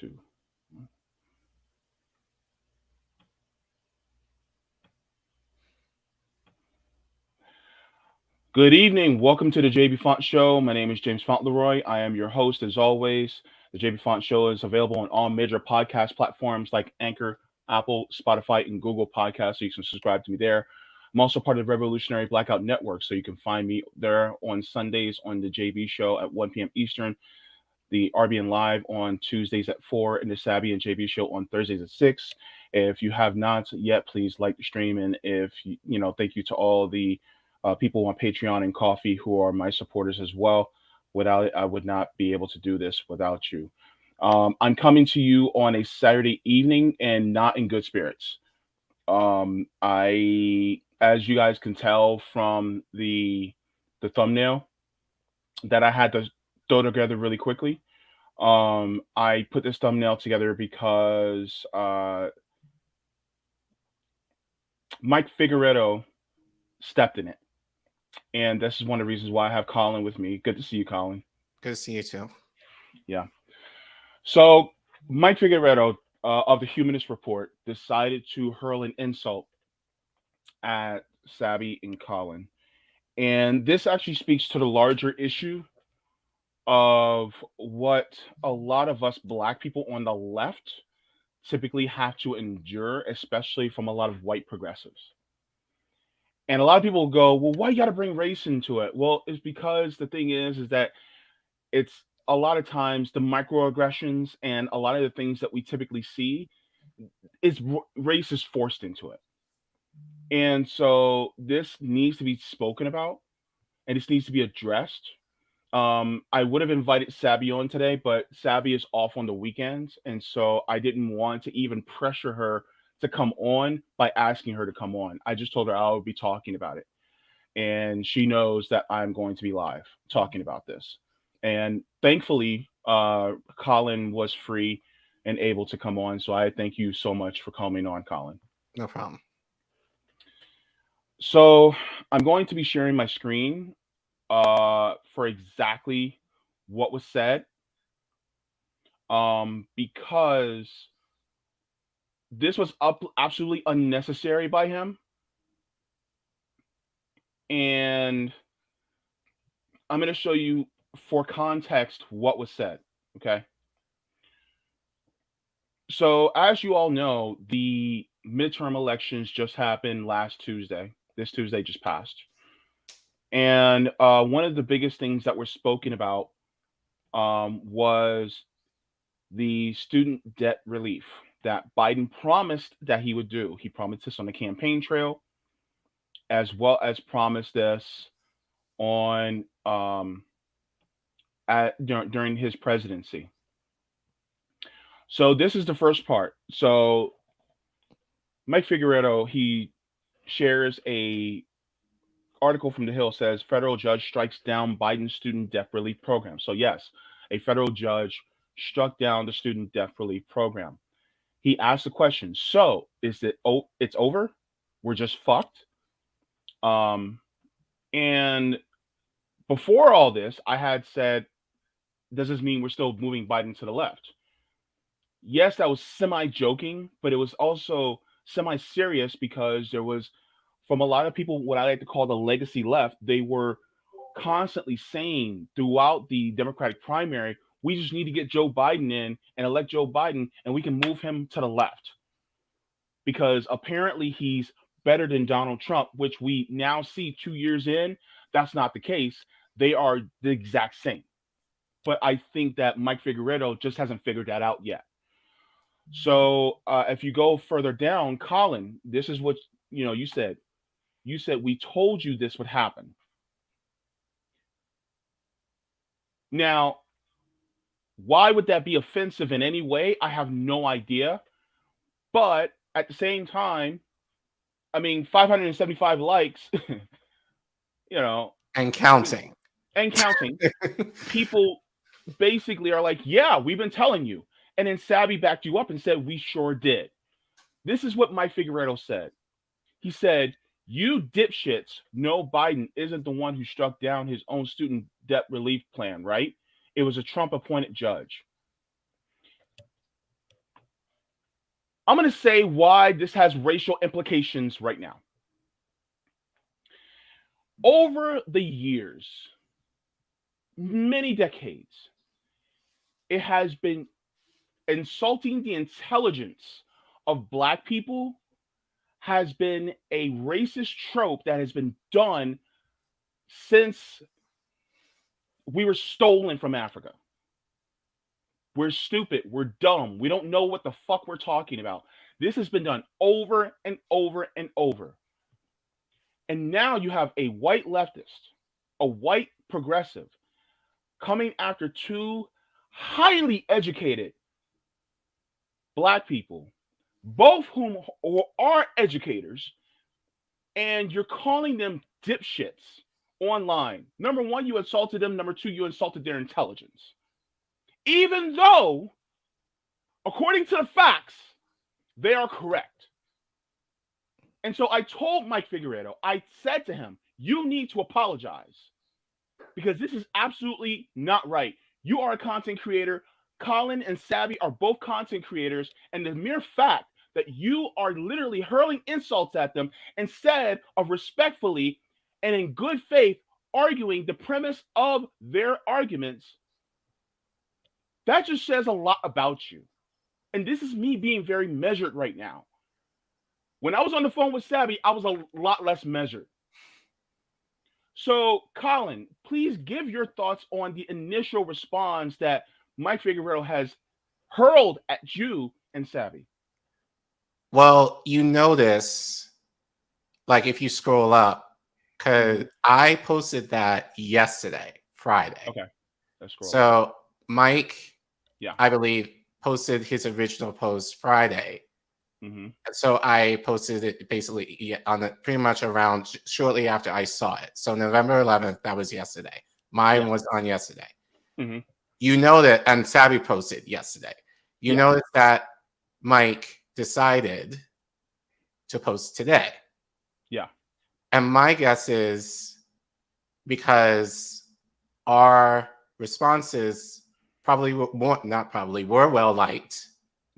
two. Good evening. Welcome to the JB Font Show. My name is James Fauntleroy. I am your host as always. The JB Font Show is available on all major podcast platforms like Anchor, Apple, Spotify, and Google Podcasts. So you can subscribe to me there. I'm also part of the Revolutionary Blackout Network, so you can find me there on Sundays on the JB Show at 1 p.m. Eastern, the RBN Live on Tuesdays at 4, and the Sabby and JB Show on Thursdays at 6. If you have not yet, please like the stream. And if thank you to all the people on Patreon and Coffee who are my supporters as well. Without it, I would not be able to do this without you. I'm coming to you on a Saturday evening and not in good spirits. As you guys can tell from the thumbnail, that I had to throw together really quickly. I put this thumbnail together because Mike Figueredo stepped in it. And this is one of the reasons why I have Colin with me. Good to see you, Colin. Good to see you too. Yeah. So Mike Figueredo of the Humanist Report decided to hurl an insult at Sabby and Colin. And this actually speaks to the larger issue of what a lot of us black people on the left typically have to endure, especially from a lot of white progressives. And a lot of people go, well, why you got to bring race into it? Well, it's because the thing is that it's a lot of times the microaggressions and a lot of the things that we typically see is race is forced into it. And so this needs to be spoken about and this needs to be addressed. I would have invited Sabby on today, but Sabby is off on the weekends. And so I didn't want to even pressure her to come on by asking her to come on. I just told her I would be talking about it. And she knows that I'm going to be live talking about this. And thankfully, Colin was free and able to come on. So I thank you so much for coming on, Colin. No problem. So I'm going to be sharing my screen for exactly what was said. Because this was absolutely unnecessary by him. And I'm going to show you for context what was said. Okay. So, as you all know, the midterm elections just happened last Tuesday. This Tuesday just passed. And one of the biggest things that were spoken about was the student debt relief that Biden promised that he would do. He promised this on the campaign trail, as well as promised this on during his presidency. So this is the first part. So Mike Figueredo, he shares a article from The Hill, says federal judge strikes down Biden student debt relief program. So yes, a federal judge struck down the student debt relief program. He asked the question, so is it it's over? We're just fucked? And before all this, I had said, does this mean we're still moving Biden to the left? Yes, that was semi-joking, but it was also semi-serious because there was, from a lot of people, what I like to call the legacy left, they were constantly saying throughout the Democratic primary, we just need to get Joe Biden in and elect Joe Biden, and we can move him to the left. Because apparently he's better than Donald Trump, which we now see 2 years in, that's not the case. They are the exact same. But I think that Mike Figueredo just hasn't figured that out yet. So if you go further down, Colin, this is what you said. You said we told you this would happen. Now, why would that be offensive in any way? I have no idea. But at the same time, I mean, 575 likes, and counting. And counting. People basically are like, yeah, we've been telling you. And then Sabby backed you up and said, we sure did. This is what Mike Figueredo said. He said, you dipshits know Biden isn't the one who struck down his own student debt relief plan, right? It was a Trump-appointed judge. I'm going to say why this has racial implications right now. Over the years, many decades, it has been insulting the intelligence of black people has been a racist trope that has been done since we were stolen from Africa. We're stupid. We're dumb. We don't know what the fuck we're talking about. This has been done over and over and over. And now you have a white leftist, a white progressive, coming after two highly educated black people, both whom are educators, and you're calling them dipshits online. Number one, you insulted them. Number two, you insulted their intelligence. Even though, according to the facts, they are correct. And so I told Mike Figueredo, I said to him, you need to apologize because this is absolutely not right. You are a content creator. Collin and Sabby are both content creators. And the mere fact that you are literally hurling insults at them instead of respectfully and in good faith arguing the premise of their arguments, that just says a lot about you. And this is me being very measured right now. When I was on the phone with Sabby, I was a lot less measured. So, Collin, please give your thoughts on the initial response that Mike Figueredo has hurled at you and Sabby. Well, you notice, like if you scroll up, because I posted that yesterday, Friday. Okay, let's scroll. So Mike, yeah, I believe, posted his original post Friday. Mm-hmm. So I posted it basically on the pretty much around shortly after I saw it. So November 11th, that was yesterday. Mine was on yesterday. Mm-hmm. You know that, and Sabby posted yesterday. You notice that Mike decided to post today. Yeah. And my guess is because our responses probably were, not probably, were well liked.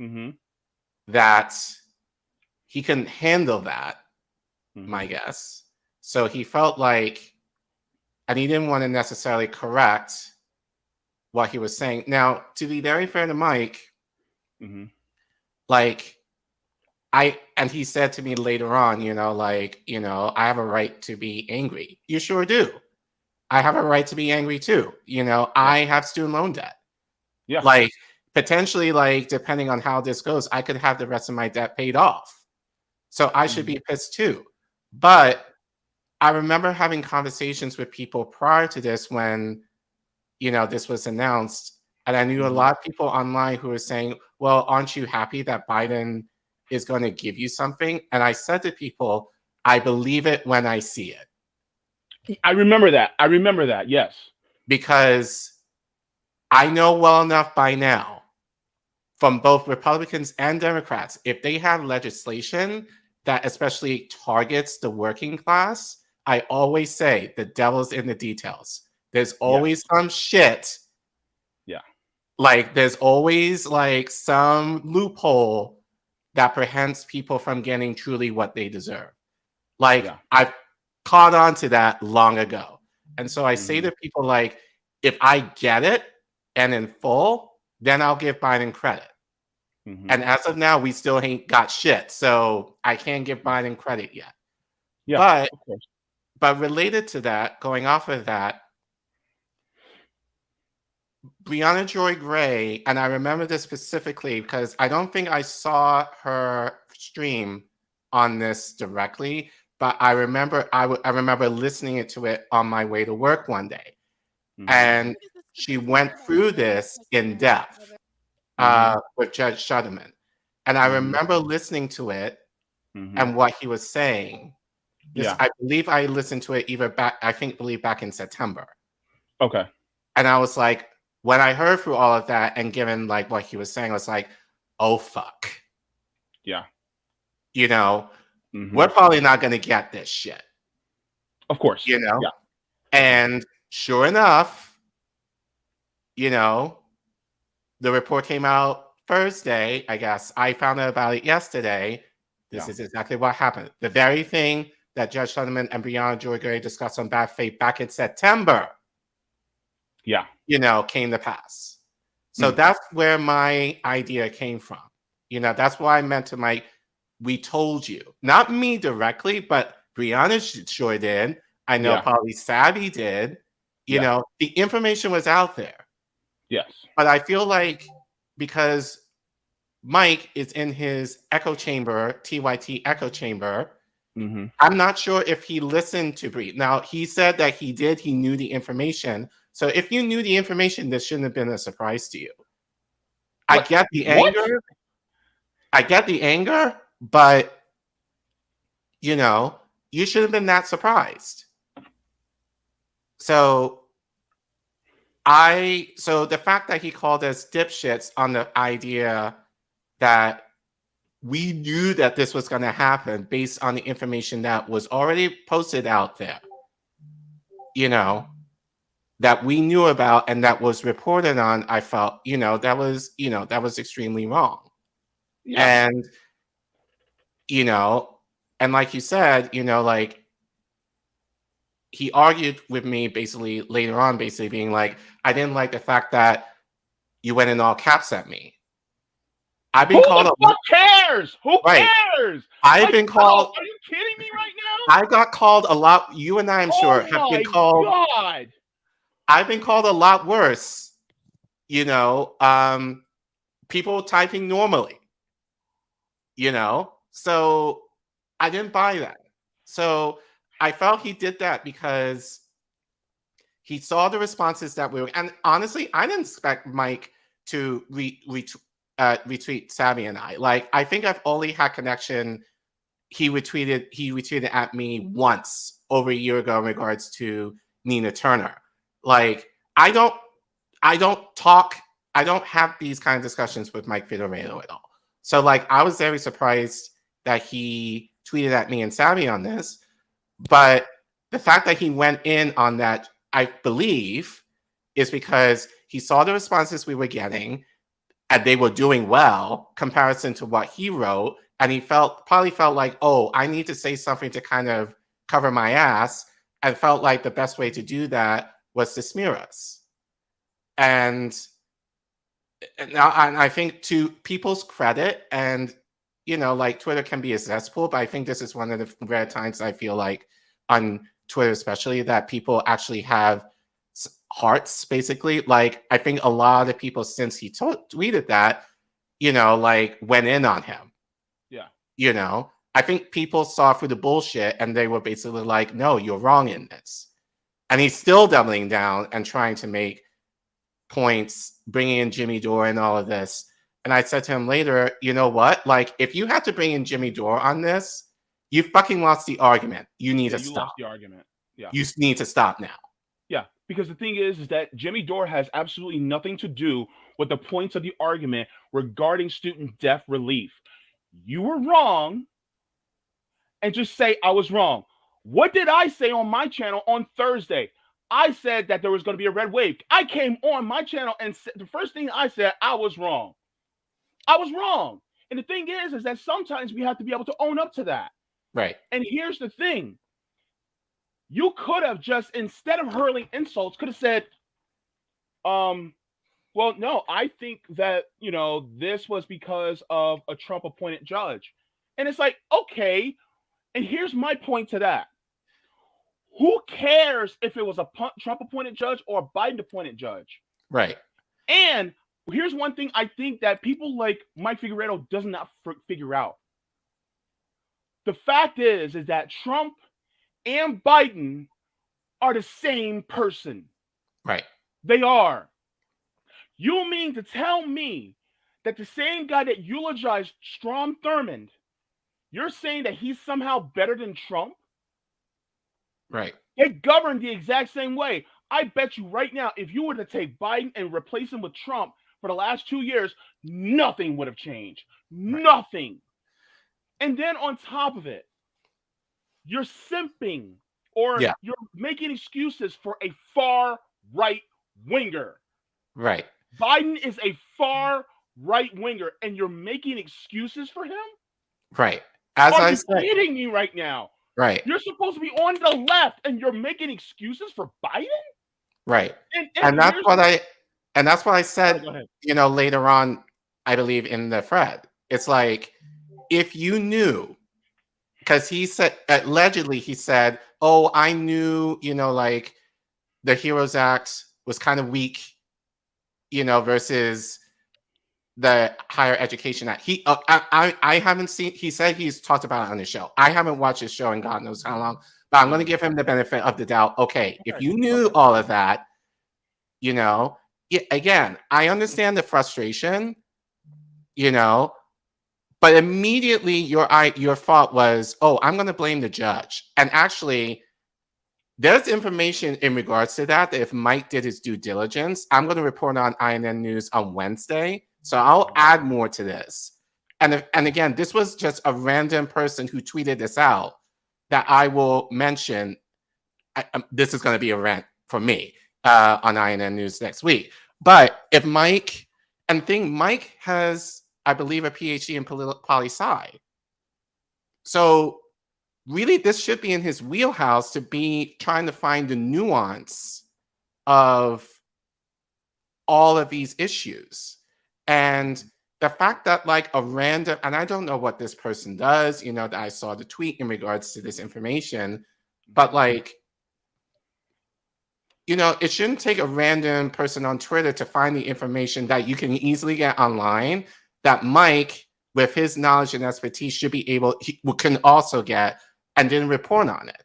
Mm-hmm. That he couldn't handle that, my guess. So he felt like, and he didn't want to necessarily correct what he was saying. Now, to be very fair to Mike, like, and he said to me later on, I have a right to be angry. You sure do. I have a right to be angry too. I have student loan debt. Yeah. Like, potentially, like, depending on how this goes, I could have the rest of my debt paid off. So I should be pissed too. But I remember having conversations with people prior to this when, this was announced. And I knew a lot of people online who were saying, well, aren't you happy that Biden is going to give you something? And I said to people, I believe it when I see it. I remember that. Yes. Because I know well enough by now from both Republicans and Democrats, if they have legislation that especially targets the working class, I always say the devil's in the details. There's always some shit. Yeah. Like there's always like some loophole that prevents people from getting truly what they deserve. Like I've caught on to that long ago. And so I say to people like, if I get it and in full, then I'll give Biden credit. And as of now, we still ain't got shit. So I can't give Biden credit yet. Yeah, but related to that, going off of that, Brianna Joy Gray, and I remember this specifically because I don't think I saw her stream on this directly, but I remember I remember listening to it on my way to work one day. And she went through this in depth with Judge Shutterman. And I remember listening to it and what he was saying. I believe I listened to it believe back in September. Okay. And I was like, when I heard through all of that and given like what he was saying, I was like, oh, fuck. Yeah. We're probably not going to get this shit. Of course. Yeah. And sure enough, the report came out Thursday, I guess. I found out about it yesterday. This Yeah. is exactly what happened. The very thing that Judge Sutherland and Brianna Joy Gray discussed on bad faith back in September, Yeah. came to pass. So that's where my idea came from. That's why I meant to we told you. Not me directly, but Brianna sure did. I know Yeah. probably Sabby did. Yeah. The information was out there. Yes. But I feel like because Mike is in his echo chamber, TYT echo chamber, Mm-hmm. I'm not sure if he listened to Bree. Now, he said that he did. He knew the information. So if you knew the information, this shouldn't have been a surprise to you. I get the What? anger. I get the anger, but, you should have been that surprised. So the fact that he called us dipshits on the idea that we knew that this was going to happen based on the information that was already posted out there, that we knew about and that was reported on, I felt, that was extremely wrong. Yeah. And, and like you said, he argued with me basically later on, basically being like, I didn't like the fact that you went in all caps at me. I've been Who called the fuck cares? Who right. cares? I've been called. Are you kidding me right now? I got called a lot. You and I, I'm sure, have Oh been my called. God. I've been called a lot worse. People typing normally. So I didn't buy that. So I felt he did that because he saw the responses that we were, and honestly, I didn't expect Mike to retweet Sabby and I. Like, I think I've only had connection. He retweeted at me once over a year ago in regards to Nina Turner. Like, I don't have these kind of discussions with Mike Figueredo at all. So, like, I was very surprised that he tweeted at me and Sabby on this. But the fact that he went in on that, I believe, is because he saw the responses we were getting and they were doing well comparison to what he wrote. And he probably felt like, oh, I need to say something to kind of cover my ass, and felt like the best way to do that was to smear us. And I think, to people's credit, and like, Twitter can be a cesspool, but I think this is one of the rare times I feel like on Twitter, especially, that people actually have hearts, basically. Like, I think a lot of people, since he tweeted that, like, went in on him. Yeah. I think people saw through the bullshit and they were basically like, no, you're wrong in this. And he's still doubling down and trying to make points, bringing in Jimmy Dore and all of this. And I said to him later, you know what? Like, if you had to bring in Jimmy Dore on this, you fucking lost the argument. You need to stop. Lost the argument. Yeah. You need to stop now. Yeah, because the thing is that Jimmy Dore has absolutely nothing to do with the points of the argument regarding student debt relief. You were wrong, and just say I was wrong. What did I say on my channel on Thursday? I said that there was going to be a red wave. I came on my channel and the first thing I said, I was wrong. I was wrong. And the thing is that sometimes we have to be able to own up to that. Right. And here's the thing. You could have just, instead of hurling insults, could have said, well, no, I think that, this was because of a Trump appointed judge. And it's like, okay. And here's my point to that. Who cares if it was a Trump appointed judge or a Biden appointed judge? Right. And here's one thing I think that people like Mike Figueredo does not figure out. The fact is that Trump and Biden are the same person. Right. They are. You mean to tell me that the same guy that eulogized Strom Thurmond, you're saying that he's somehow better than Trump? Right. They govern the exact same way. I bet you right now, if you were to take Biden and replace him with Trump for the last 2 years, nothing would have changed. Right. Nothing. And then on top of it, you're simping or you're making excuses for a far right winger. Right. Biden is a far right winger, and you're making excuses for him? Right. As Are I you said, kidding me right now? right, You're supposed to be on the left, and you're making excuses for Biden? right. And And that's here's what I sorry, said, go ahead. later on, I believe in the thread. It's like, if you knew, because he said, allegedly, he said, oh, I knew, like the Heroes Act was kind of weak, versus the Higher Education Act. I haven't seen, he said he's talked about it on the show. I haven't watched his show in God knows how long, but I'm going to give him the benefit of the doubt. Okay, if Okay, you knew okay. all of that, you know, again, I understand the frustration, you know, but immediately your thought was, oh, I'm going to blame the judge. And actually, there's information in regards to that if Mike did his due diligence. I'm going to report on INN News on Wednesday, so I'll add more to this. And again, this was just a random person who tweeted this out that I will mention. This is going to be a rant for me on INN News next week. But if Mike, Mike has, I believe, a PhD in poli-sci. So really, this should be in his wheelhouse to be trying to find the nuance of all of these issues. And the fact that like a random, and I don't know what this person does, that I saw the tweet in regards to this information, but like, it shouldn't take a random person on Twitter to find the information that you can easily get online that Mike, with his knowledge and expertise, should be can also get and didn't report on it.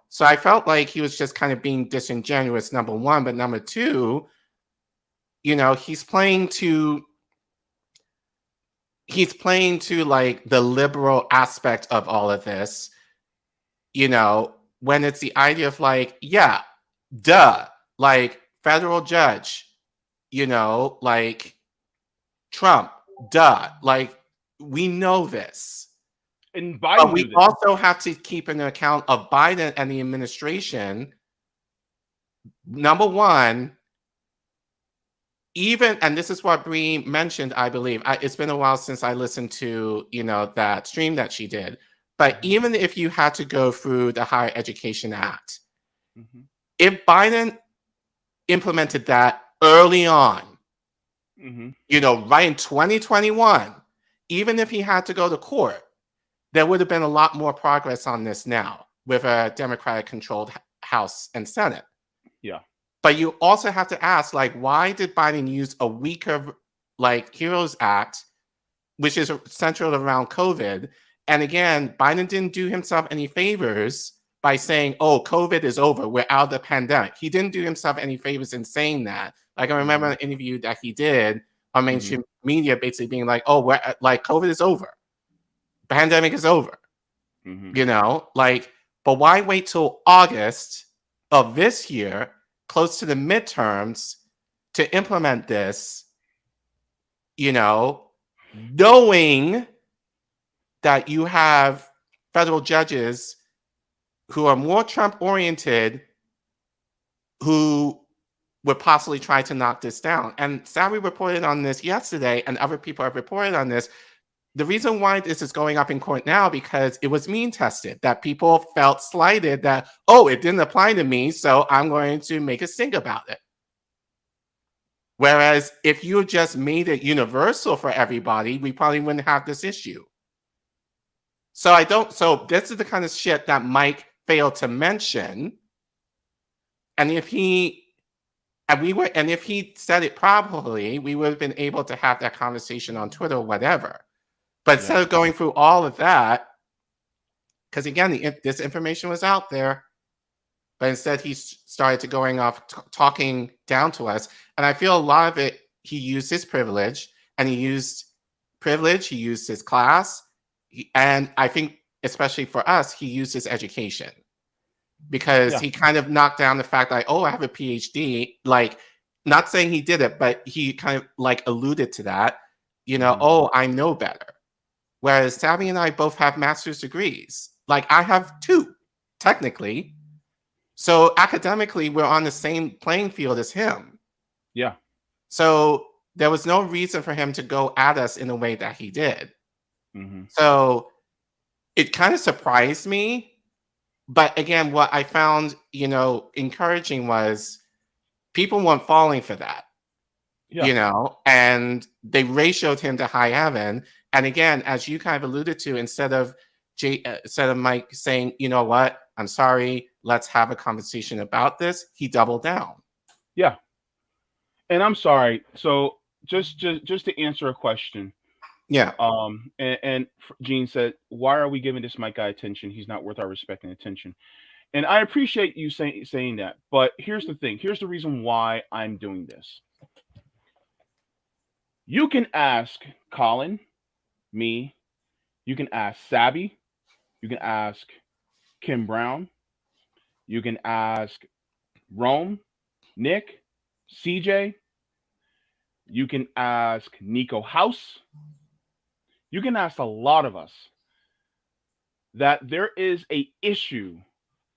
So I felt like he was just kind of being disingenuous, number one, but number two, he's playing to like the liberal aspect of all of this, when it's the idea of like, yeah, duh, like federal judge, like Trump, duh, like we know this. And But Biden we knew this. also have to keep an account of Biden and the administration. Number one, even, and this is what Bree mentioned, I believe. It's been a while since I listened to, that stream that she did. But even if you had to go through the Higher Education Act, if Biden implemented that early on, right in 2021, even if he had to go to court, there would have been a lot more progress on this now with a Democratic-controlled House and Senate. Yeah. But you also have to ask, like, why did Biden use a weaker, like, Heroes Act, which is centered around COVID? And again, Biden didn't do himself any favors by saying, oh, COVID is over, we're out of the pandemic. He didn't do himself any favors in saying that. Like, I remember an interview that he did on mainstream media basically being like, oh, we're, like, COVID is over. Pandemic is over. But why wait till August of this year, close to the midterms, to implement this, knowing that you have federal judges who are more Trump-oriented who would possibly try to knock this down. And Sabby reported on this yesterday, and other people have reported on this. The reason why this is going up in court now, because it was mean tested, that people felt slighted that, oh, it didn't apply to me, so I'm going to make a stink about it. Whereas if you just made it universal for everybody, we probably wouldn't have this issue. So this is the kind of shit that Mike failed to mention. And if he said it properly, we would have been able to have that conversation on Twitter or whatever. But instead of going through all of that, because again, this information was out there, but instead he started to going off talking down to us. And I feel a lot of it, he used his privilege, and he used his class, and I think especially for us, he used his education. Because he kind of knocked down the fact like, oh, I have a PhD, like not saying he did it, but he kind of like alluded to that, oh, I know better. Whereas Sabby and I both have master's degrees. Like I have 2, technically. So academically, we're on the same playing field as him. Yeah. So there was no reason for him to go at us in the way that he did. Mm-hmm. So it kind of surprised me. But again, what I found, encouraging was people weren't falling for that, Yeah. and they ratioed him to high heaven. And again, as you kind of alluded to, instead of Mike saying, you know what, I'm sorry, let's have a conversation about this, he doubled down. Yeah. And I'm sorry. So just to answer a question. Yeah. And Gene said, "Why are we giving this Mike guy attention? He's not worth our respect and attention." And I appreciate you saying that. But here's the thing. Here's the reason why I'm doing this. You can ask Colin, me. You can ask Sabby. You can ask Kim Brown. You can ask Rome, Nick, CJ. You can ask Nico House. You can ask a lot of us that there is a issue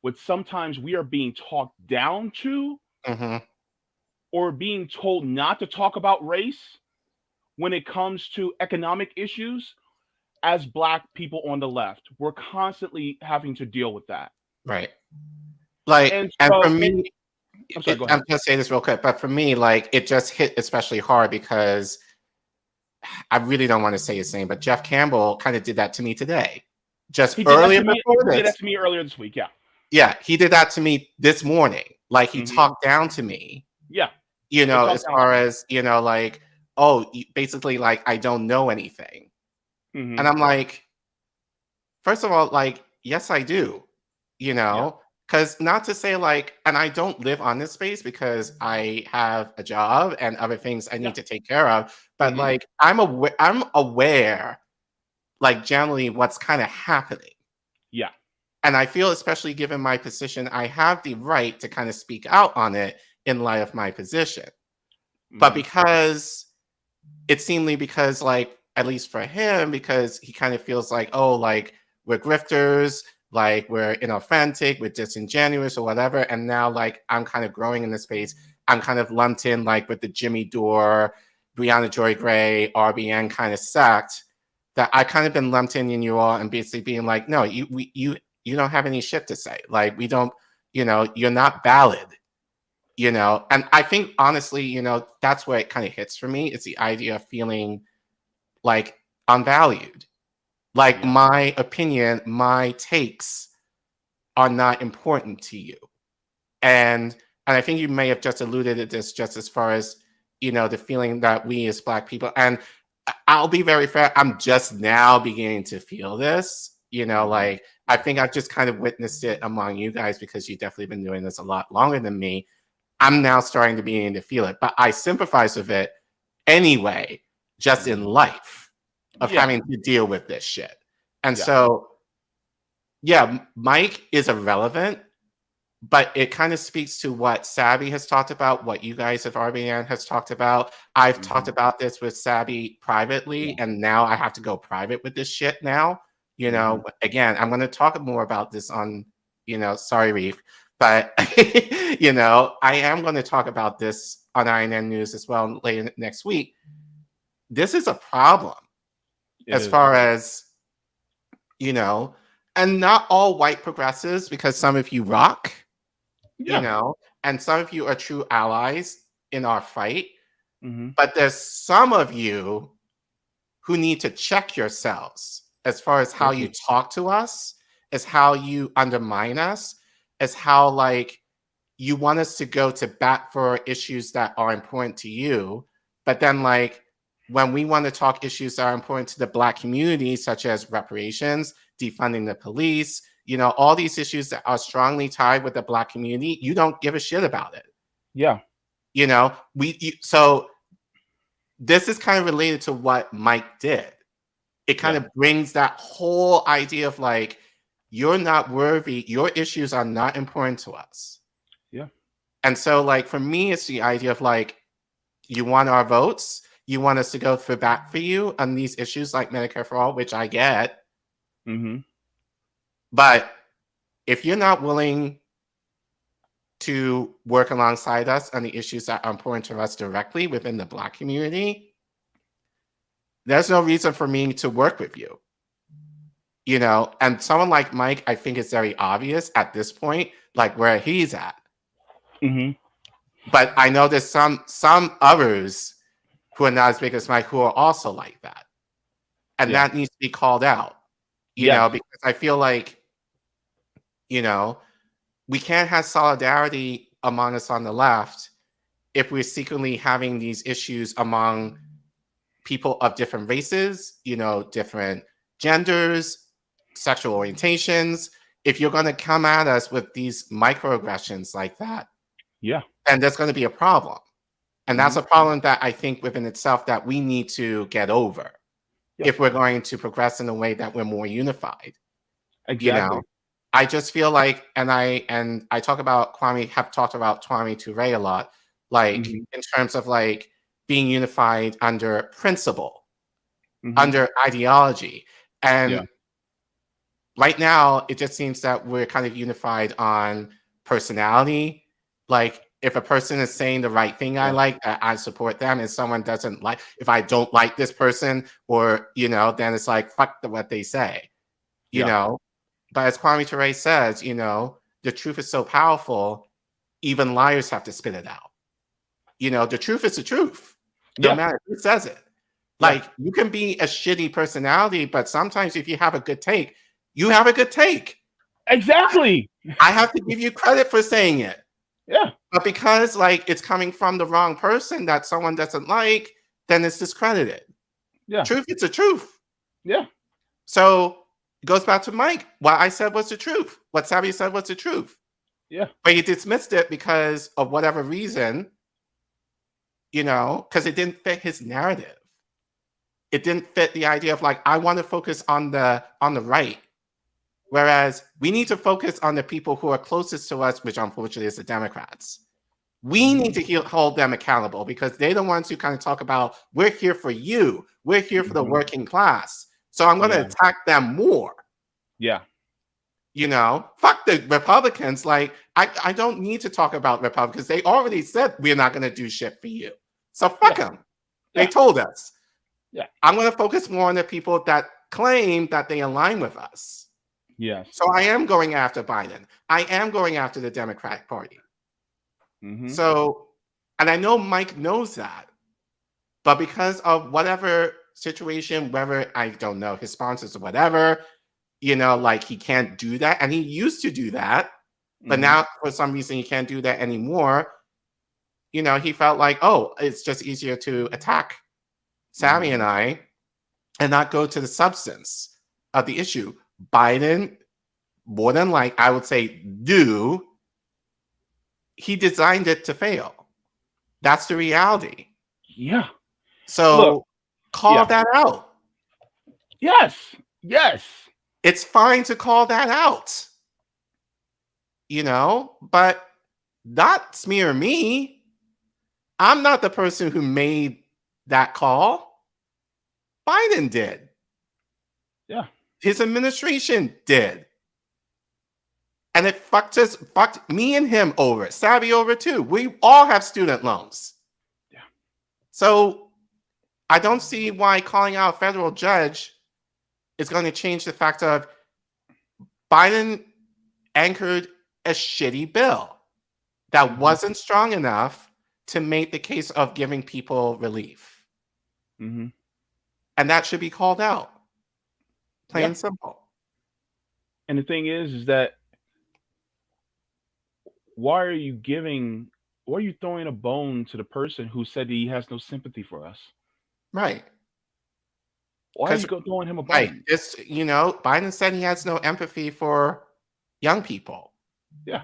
with sometimes we are being talked down to Mm-hmm. or being told not to talk about race when it comes to economic issues as black people on the left. We're constantly having to deal with that. Right. Like, And and for so, me, I'm sorry, go I'm ahead. gonna say this real quick, but for me, like, it just hit especially hard because I really don't want to say his name, but Jeff Campbell kind of did that to me today. Just He did that earlier to me. before He did that this. to me earlier this week. Yeah. Yeah, he did that to me this morning. Like, he Hmm. talked down to me, Yeah. They as talked down to far me. as, like, oh, basically, like, I don't know anything. Hmm. And I'm like, first of all, like, yes, I do, Yeah. because not to say like, and I don't live on this space because I have a job and other things I Yeah. need to take care of, but Hmm. like, I'm aware, like, generally what's kind of happening. Yeah. And I feel, especially given my position, I have the right to kind of speak out on it in light of my position. But Hmm. because like, at least for him, because he kind of feels like, oh, like, we're grifters, like, we're inauthentic, we're disingenuous or whatever, and now, like, I'm kind of growing in the space, I'm kind of lumped in, like, with the Jimmy Dore, Brianna Joy Gray, RBN kind of sect, that I kind of been lumped in you all, and basically being like, no, you don't have any shit to say, like, we don't, you're not valid. And I think, honestly, that's where it kind of hits for me. It's the idea of feeling like unvalued, like Yeah. my opinion, my takes are not important to you. And I think you may have just alluded to this, just as far as, the feeling that we as Black people, and I'll be very fair, I'm just now beginning to feel this, Hmm. like, I think I've just kind of witnessed it among you guys because you've definitely been doing this a lot longer than me. I'm now starting to begin to feel it, but I sympathize with it anyway, just in Hmm. life of Yeah. having to deal with this shit. And Yeah. so, yeah, Mike is irrelevant, but it kind of speaks to what Sabby has talked about, what you guys of RBN has talked about. I've talked Hmm. about this with Sabby privately, Yeah. and now I have to go private with this shit now. Hmm. Again, I'm going to talk more about this on, sorry, Reef, but, I am going to talk about this on INN News as well later next week. This is a problem It as is. far as, you know, and not all white progressives, because some of you rock, you Yeah. know, and some of you are true allies in our fight. Hmm. But there's some of you who need to check yourselves as far as how They you do. talk to us, as how you undermine us, as how, like, you want us to go to bat for issues that are important to you. But then, like, when we want to talk issues that are important to the Black community, such as reparations, defunding the police, all these issues that are strongly tied with the Black community, you don't give a shit about it. Yeah. So this is kind of related to what Mike did. It kind Yeah. of brings that whole idea of, like, you're not worthy, your issues are not important to us. Yeah. And so, like, for me, it's the idea of, like, you want our votes, you want us to go for back for you on these issues like Medicare for all, which I get. Hmm. But if you're not willing to work alongside us on the issues that are important to us directly within the Black community, there's no reason for me to work with you. You know, and someone like Mike, I think it's very obvious at this point, like where he's at. Mm-hmm. But I know there's some others who are not as big as Mike who are also like that. And that needs to be called out, you know, because I feel like, you know, we can't have solidarity among us on the left if we're secretly having these issues among people of different races, you know, different genders, sexual orientations. If you're going to come at us with these microaggressions like that, and there's going to be a problem. And that's a problem that I think within itself that we need to get over if we're going to progress in a way that we're more unified. Exactly. You know, I just feel like, and I talk about have talked about Kwame Ture a lot, like in terms of like being unified under principle, under ideology. And right now, it just seems that we're kind of unified on personality. Like if a person is saying the right thing, I like that, I support them. And someone doesn't like, if I don't like this person, or, you know, then it's like, fuck what they say, you know. But as Kwame Ture says, you know, the truth is so powerful, even liars have to spit it out. You know, the truth is the truth, no matter who says it. Like, you can be a shitty personality, but sometimes if you have a good take, you have a good take. Exactly. I have to give you credit for saying it. Yeah. But because, like, it's coming from the wrong person that someone doesn't like, then it's discredited. Yeah. Truth, it's the truth. Yeah. So it goes back to Mike. What I said was the truth. What Sabby said was the truth. Yeah. But he dismissed it because of whatever reason, you know, because it didn't fit his narrative. It didn't fit the idea of like, I want to focus on the right. Whereas we need to focus on the people who are closest to us, which unfortunately is the Democrats. We need to hold them accountable because they're the ones who kind of talk about, we're here for you. We're here for the working class. So I'm going to attack them more. Yeah. You know, fuck the Republicans. Like, I don't need to talk about Republicans. They already said we're not going to do shit for you. So fuck them. They told us. Yeah. I'm going to focus more on the people that claim that they align with us. Yes. So I am going after Biden. I am going after the Democratic Party. So, and I know Mike knows that, but because of whatever situation, whether I don't know, his sponsors or whatever, you know, like he can't do that. And he used to do that, but now for some reason he can't do that anymore. You know, he felt like, oh, it's just easier to attack Sabby and I and not go to the substance of the issue. Biden, more than like, I would say, he designed it to fail. That's the reality. Yeah. So look, call that out. Yes. Yes. It's fine to call that out. You know, but not smear me. I'm not the person who made that call. Biden did. Yeah. His administration did. And it fucked me and him over, Sabby over too. We all have student loans. Yeah. So I don't see why calling out a federal judge is going to change the fact of Biden anchored a shitty bill that wasn't strong enough to make the case of giving people relief. And that should be called out. Plain and simple. And the thing is that why are you throwing a bone to the person who said that he has no sympathy for us? Right. Why are you throwing him a bone? Right. It's, you know, Biden said he has no empathy for young people. Yeah.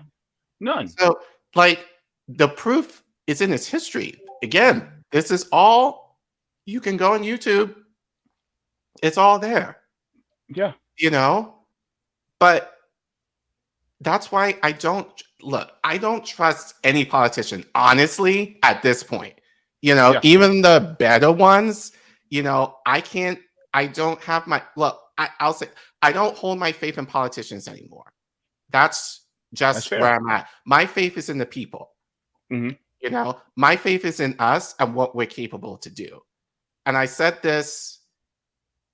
None. So, like, the proof is in his history. Again, this is all, you can go on YouTube. It's all there. Yeah. You know? But that's why I don't trust any politician, honestly, at this point. You know, even the better ones, you know, I'll say, I don't hold my faith in politicians anymore. That's That's just where fair. I'm at. My faith is in the people. Hmm. You know, my faith is in us and what we're capable to do. And I said this,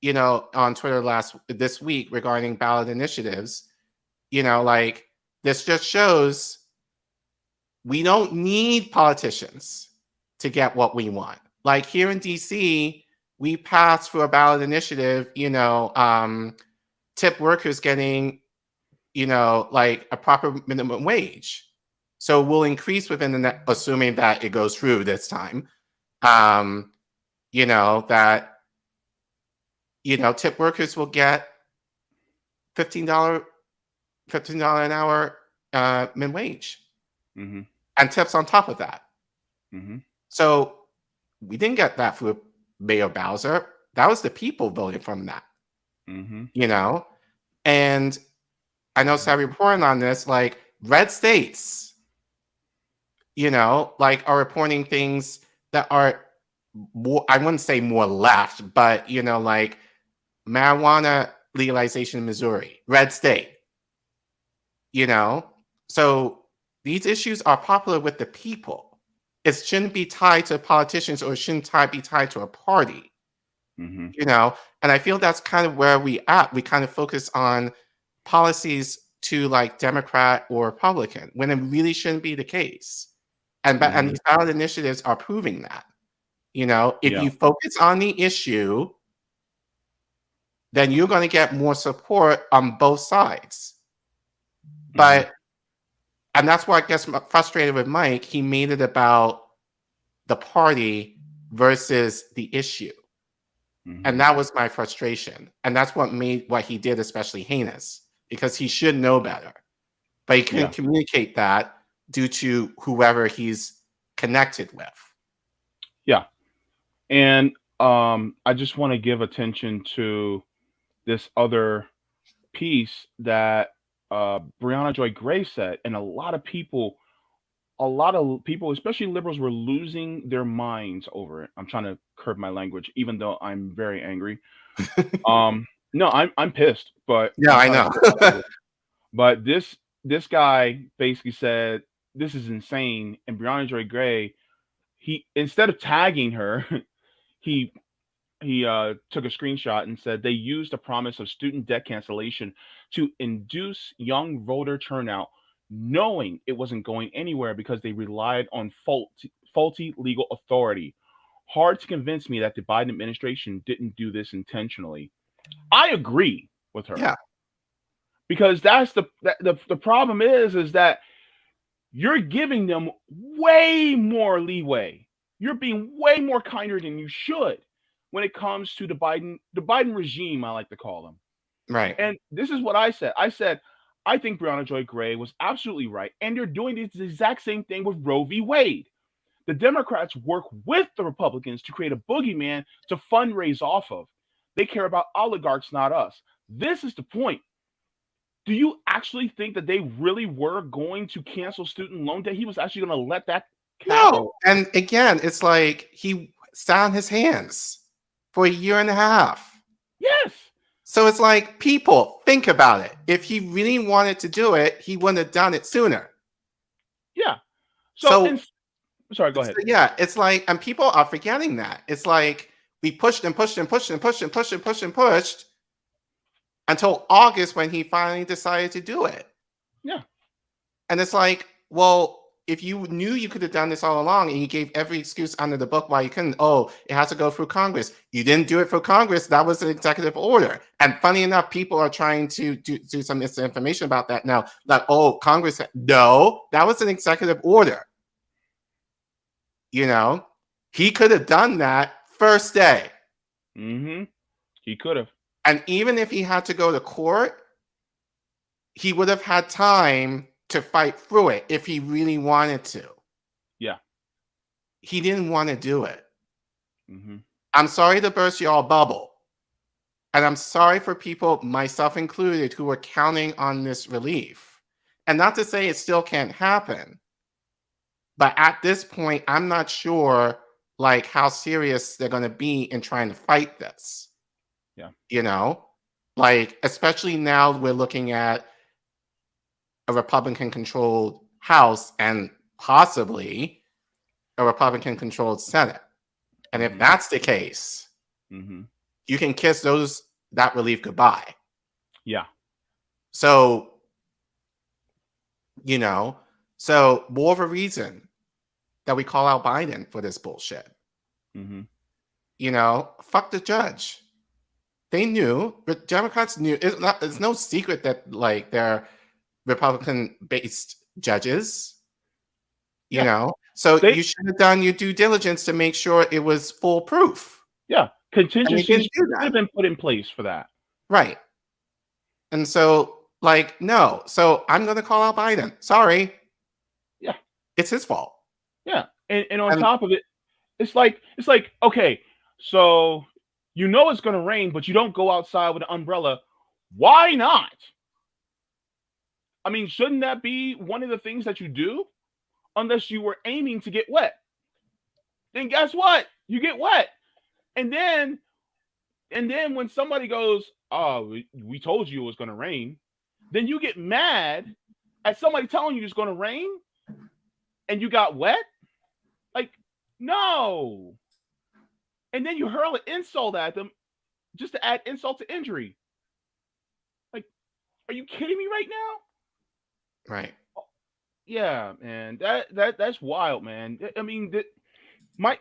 you know, on Twitter this week regarding ballot initiatives. You know, like this just shows we don't need politicians to get what we want. Like here in DC, we passed for a ballot initiative, you know, tip workers getting, you know, like a proper minimum wage. So we'll increase within the net, assuming that it goes through this time. You know, that, you know, tip workers will get $15, $15 an hour minimum wage Hmm. and tips on top of that. Hmm. So we didn't get that through Mayor Bowser. That was the people voting from that, Hmm. you know? And I know Savvy reporting on this, like red states, you know, like are reporting things that are more, I wouldn't say more left, but, you know, like marijuana legalization in Missouri, red state, you know? So these issues are popular with the people. It shouldn't be tied to politicians or it shouldn't be tied to a party, Hmm. you know? And I feel that's kind of where we at. We kind of focus on policies to like Democrat or Republican when it really shouldn't be the case. And Hmm. these ballot initiatives are proving that. You know, if Yeah. you focus on the issue, then you're going to get more support on both sides. Hmm. But and that's why I guess I'm frustrated with Mike. He made it about the party versus the issue. And Hmm. that was my frustration. And that's what made what he did especially heinous because he should know better. But he couldn't Yeah. communicate that due to whoever he's connected with. Yeah. And I just want to give attention to this other piece that Brianna Joy Gray said, and a lot of people, especially liberals, were losing their minds over it. I'm trying to curb my language, even though I'm very angry. No, I'm pissed, but Yeah, I'm I trying to know. curb my language. But this guy basically said this is insane, and Brianna Joy Gray, he instead of tagging her, he he took a screenshot and said they used the promise of student debt cancellation to induce young voter turnout, knowing it wasn't going anywhere because they relied on faulty legal authority. Hard to convince me that the Biden administration didn't do this intentionally. I agree with her Yeah, because that's the problem is that you're giving them way more leeway. You're being way more kinder than you should when it comes to the Biden regime, I like to call them. right. And this is what I said. I said, I think Breonna Joy Gray was absolutely right. And they're doing this exact same thing with Roe v. Wade. The Democrats work with the Republicans to create a boogeyman to fundraise off of. They care about oligarchs, not us. This is the point. Do you actually think that they really were going to cancel student loan debt? He was actually going to let that happen? No. And again, it's like he sat on his hands for a year and a half. Yes. So it's like, people, think about it. If he really wanted to do it, he wouldn't have done it sooner. Yeah. So, So, and sorry, go ahead. yeah, it's like, and people are forgetting that. It's like we pushed and pushed and pushed and pushed and pushed and pushed and pushed until August when he finally decided to do it. Yeah. And it's like, well, if you knew you could have done this all along and you gave every excuse under the book why you couldn't, oh, it has to go through Congress. You didn't do it for Congress. That was an executive order. And funny enough, people are trying to do some misinformation about that now. Like, oh, Congress, no, that was an executive order. You know, he could have done that first day. Mm-hmm. He could have. And even if he had to go to court, he would have had time to fight through it if he really wanted to. Yeah. He didn't want to do it. Mm-hmm. I'm sorry to burst y'all bubble. And I'm sorry for people, myself included, who are counting on this relief. And not to say it still can't happen, but at this point, I'm not sure like how serious they're going to be in trying to fight this. Yeah. You know, like especially now we're looking at a Republican-controlled House and possibly a Republican-controlled Senate. And if that's the case, you can kiss that relief goodbye. Yeah. So, so more of a reason that we call out Biden for this bullshit. Fuck the judge. They knew, but Democrats knew. It's no secret that like they're Republican-based judges. So you should have done your due diligence to make sure it was foolproof. Yeah, contingencies should have been put in place for that. Right. And so, no. So I'm going to call out Biden. Sorry. Yeah. It's his fault. Yeah. And on top of it, it's like, okay, so it's going to rain, but you don't go outside with an umbrella. Why not? I mean, shouldn't that be one of the things that you do? Unless you were aiming to get wet. Then guess what? You get wet. And then when somebody goes, oh, we told you it was going to rain, then you get mad at somebody telling you it's going to rain and you got wet? Like, no. And then you hurl an insult at them just to add insult to injury. Like, are you kidding me right now? Right. Yeah, man. That's wild, man. I mean, Mike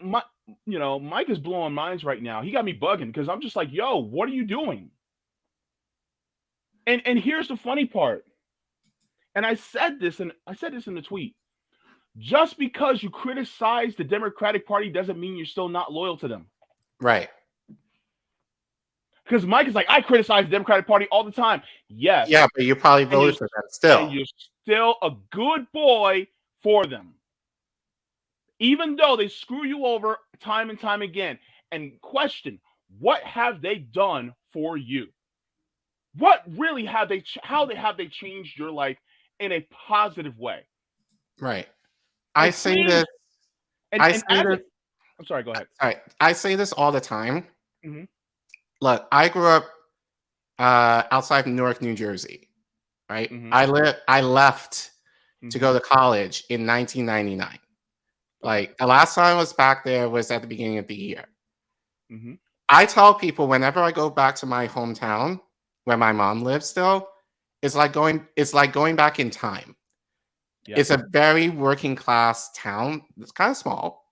is blowing minds right now. He got me bugging because I'm just like, yo, what are you doing? And here's the funny part. And I said this in the tweet. Just because you criticize the Democratic Party doesn't mean you're still not loyal to them. Right. Because Mike is like, I criticize the Democratic Party all the time. Yes. Yeah, but you probably voted for them still. And you're still a good boy for them. Even though they screw you over time and time again. And question, what have they done for you? What really have they, how have they changed your life in a positive way? Right. I say this. I'm sorry, go ahead. All right. I say this all the time. Look, I grew up outside of Newark, New Jersey. Right. I left to go to college in 1999. Like the last time I was back there was at the beginning of the year. I tell people whenever I go back to my hometown where my mom lives still, it's like going back in time. Yeah. It's a very working class town. It's kind of small.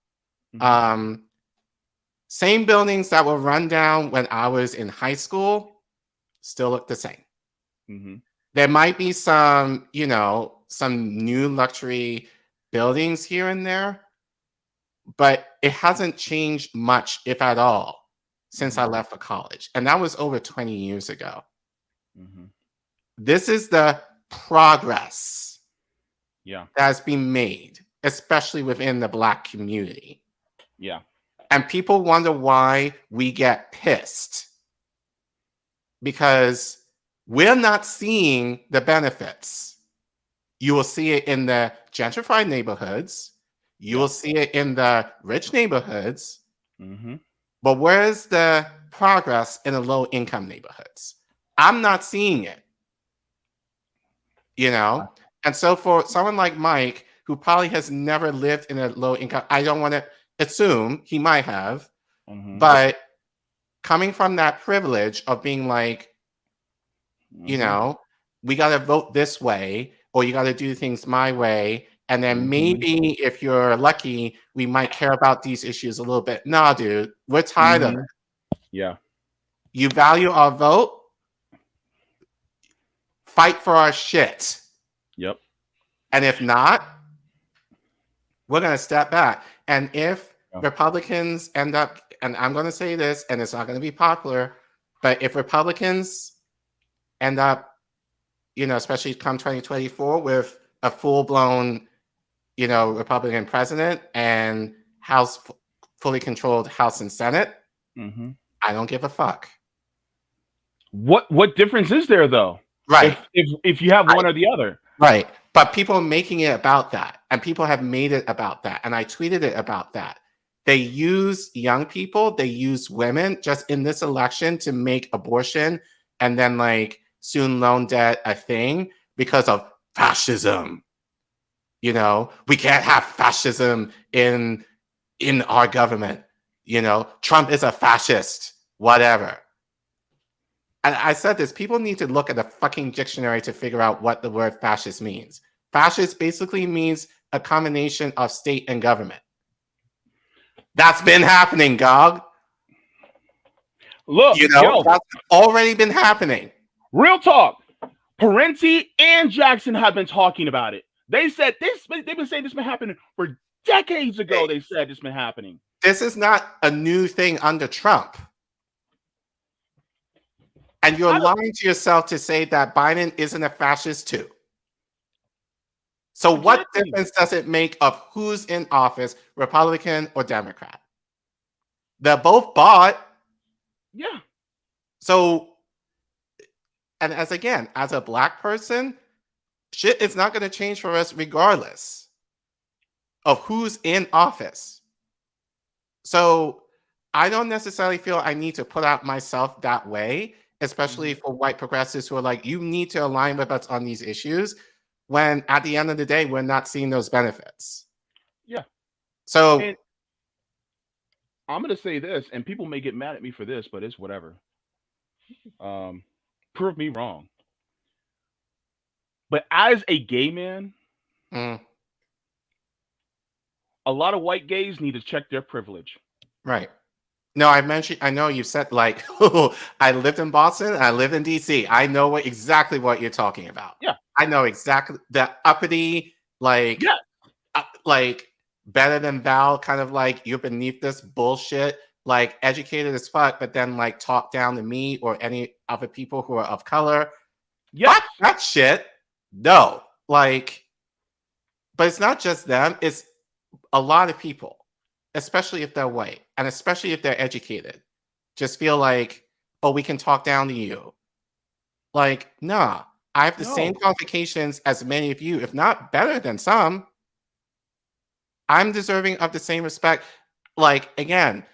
Same buildings that were run down when I was in high school still look the same. There might be some new luxury buildings here and there, but it hasn't changed much, if at all, since I left for college. And that was over 20 years ago. This is the progress that has been made, especially within the Black community. Yeah. And people wonder why we get pissed. Because we're not seeing the benefits. You will see it in the gentrified neighborhoods. You will see it in the rich neighborhoods. But where's the progress in the low-income neighborhoods? I'm not seeing it. And so for someone like Mike, who probably has never lived in a low-income, I don't want to assume he might have, but coming from that privilege of being like, we got to vote this way, or you got to do things my way, and then maybe if you're lucky, we might care about these issues a little bit. Nah, dude, we're tired of it. Yeah. You value our vote? Fight for our shit. Yep. And if not, we're going to step back. And if Republicans end up, and I'm going to say this, and it's not going to be popular, but if Republicans end up, especially come 2024 with a full-blown, Republican president and fully controlled House and Senate, I don't give a fuck. What difference is there, though? Right. If you have one or the other. Right. But people are making it about that, and people have made it about that, and I tweeted it about that. They use young people, they use women just in this election to make abortion and then student loan debt a thing because of fascism. You know, we can't have fascism in our government. You know, Trump is a fascist, whatever. And I said this, people need to look at the fucking dictionary to figure out what the word fascist means. Fascist basically means a combination of state and government. That's been happening, Gog. Look, You know, yo, that's already been happening. real talk. Parenti and Jackson have been talking about it. They said this. They've been saying this been happening for decades ago. They said this been happening. This is not a new thing under Trump. And you're lying to yourself to say that Biden isn't a fascist too. So what difference does it make of who's in office, Republican or Democrat? They're both bought. Yeah. So, and as a Black person, shit is not going to change for us regardless of who's in office. So I don't necessarily feel I need to put out myself that way, especially for white progressives who are like, you need to align with us on these issues, when at the end of the day, we're not seeing those benefits. Yeah. So and I'm going to say this, and people may get mad at me for this, but it's whatever. Prove me wrong. But as a gay man, a lot of white gays need to check their privilege. Right. No, I know you said like, I lived in Boston, I live in DC. I know exactly what you're talking about. Yeah. I know exactly the uppity, like, like better than Val, kind of like you're beneath this bullshit, like educated as fuck, but then like talk down to me or any other people who are of color. Yeah. Fuck that shit. No. Like, but it's not just them, it's a lot of people, especially if they're white and especially if they're educated, just feel like, oh, we can talk down to you. Like, nah, I have the same qualifications as many of you, if not better than some. I'm deserving of the same respect. Like, again,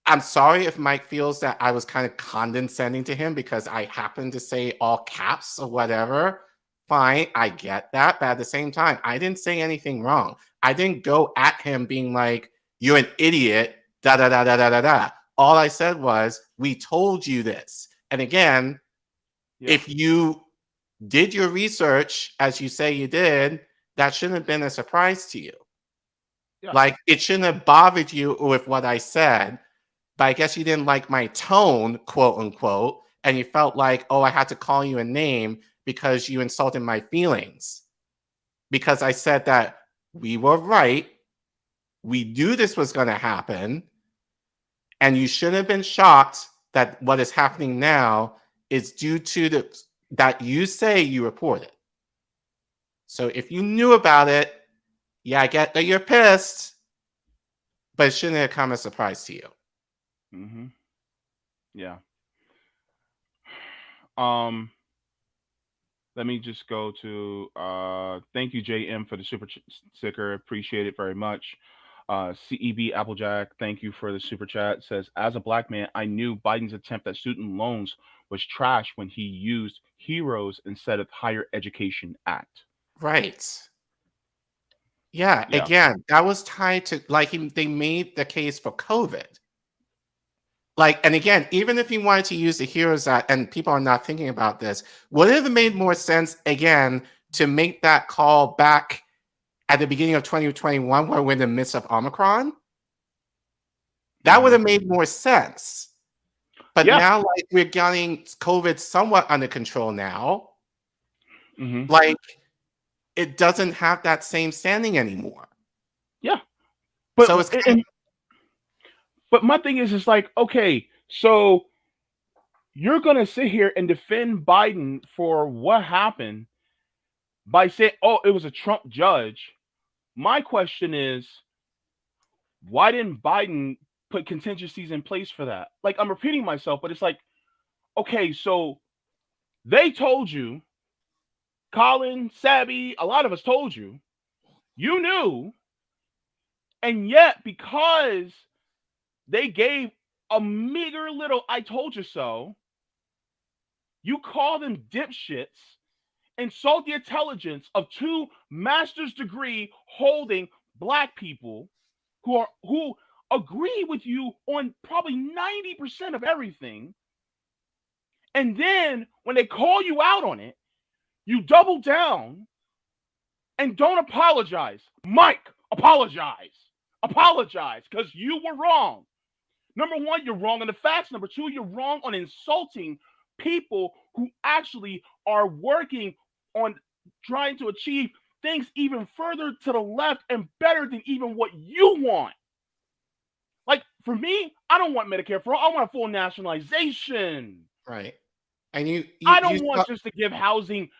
I'm sorry if Mike feels that I was kind of condescending to him because I happened to say all caps or whatever. Fine, I get that. But at the same time, I didn't say anything wrong. I didn't go at him being like, you're an idiot, da da da da da da da. All I said was, we told you this. And again, if you did your research as you say you did, that shouldn't have been a surprise to you. Yeah. Like, it shouldn't have bothered you with what I said, but I guess you didn't like my tone, quote unquote, and you felt like, oh, I had to call you a name because you insulted my feelings. Because I said that we were right, we knew this was going to happen, and you shouldn't have been shocked that what is happening now is due to that you say you reported. So if you knew about it, yeah, I get that you're pissed, but it shouldn't have come as a surprise to you. Mm-hmm. Yeah. Let me just go to thank you, JM, for the super sticker. Appreciate it very much. CEB Applejack, thank you for the super chat. Says, as a Black man, I knew Biden's attempt at student loans was trash when he used HEROES instead of Higher Education Act. Right. Yeah, again, that was tied to, like, they made the case for COVID. Like, and again, even if you wanted to use the HEROES Act, and people are not thinking about this, would it have made more sense, again, to make that call back at the beginning of 2021 when we're in the midst of Omicron? That would have made more sense. But now, like, we're getting COVID somewhat under control now. Like, it doesn't have that same standing anymore. Yeah. But so it's but my thing is, it's like, okay, so you're gonna sit here and defend Biden for what happened by saying, oh, it was a Trump judge. My question is, why didn't Biden put contingencies in place for that? Like, I'm repeating myself, but it's like, okay, so they told you, Collin, Sabby, a lot of us told you, you knew, and yet because they gave a meager little I told you so, you call them dipshits insult the intelligence of two master's degree holding black people who agree with you on probably 90% of everything. And then when they call you out on it, you double down and don't apologize. Mike, apologize. Apologize because you were wrong. Number one, you're wrong on the facts. Number two, you're wrong on insulting people who actually are working on trying to achieve things even further to the left and better than even what you want. Like for me, I don't want Medicare for all. I want a full nationalization. Right. And I don't want just to give housing,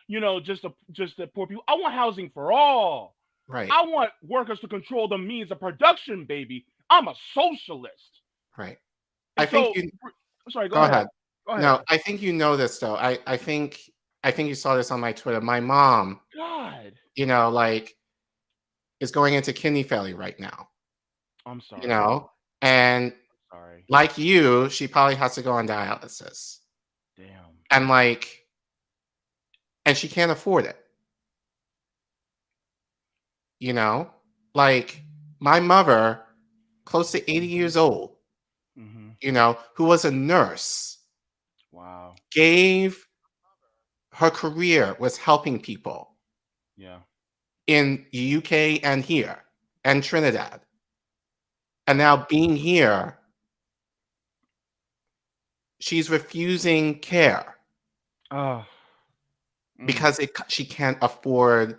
just to poor people. I want housing for all. Right. I want workers to control the means of production, baby. I'm a socialist. Right. And I think you. Sorry, Go ahead. Go ahead. No, I think you know this though. I think you saw this on my Twitter. My mom, God, like, is going into kidney failure right now. I'm sorry. And sorry. Like you, she probably has to go on dialysis. Damn. And and she can't afford it. Like my mother, close to 80 years old, who was a nurse. Wow. Gave her career was helping people. Yeah. In the UK and here and Trinidad. And now being here, she's refusing care. Because she can't afford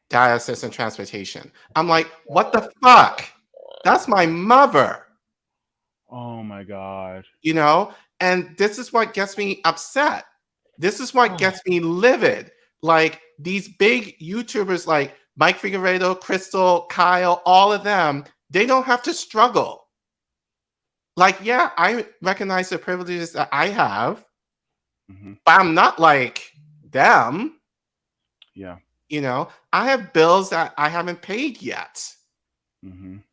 dialysis and transportation. I'm like, what the fuck? That's my mother. Oh my God. And this is what gets me upset. This is what gets me livid. Like these big YouTubers like Mike Figueredo, Crystal, Kyle, all of them, they don't have to struggle. Like, yeah, I recognize the privileges that I have, but I'm not like them. Yeah. I have bills that I haven't paid yet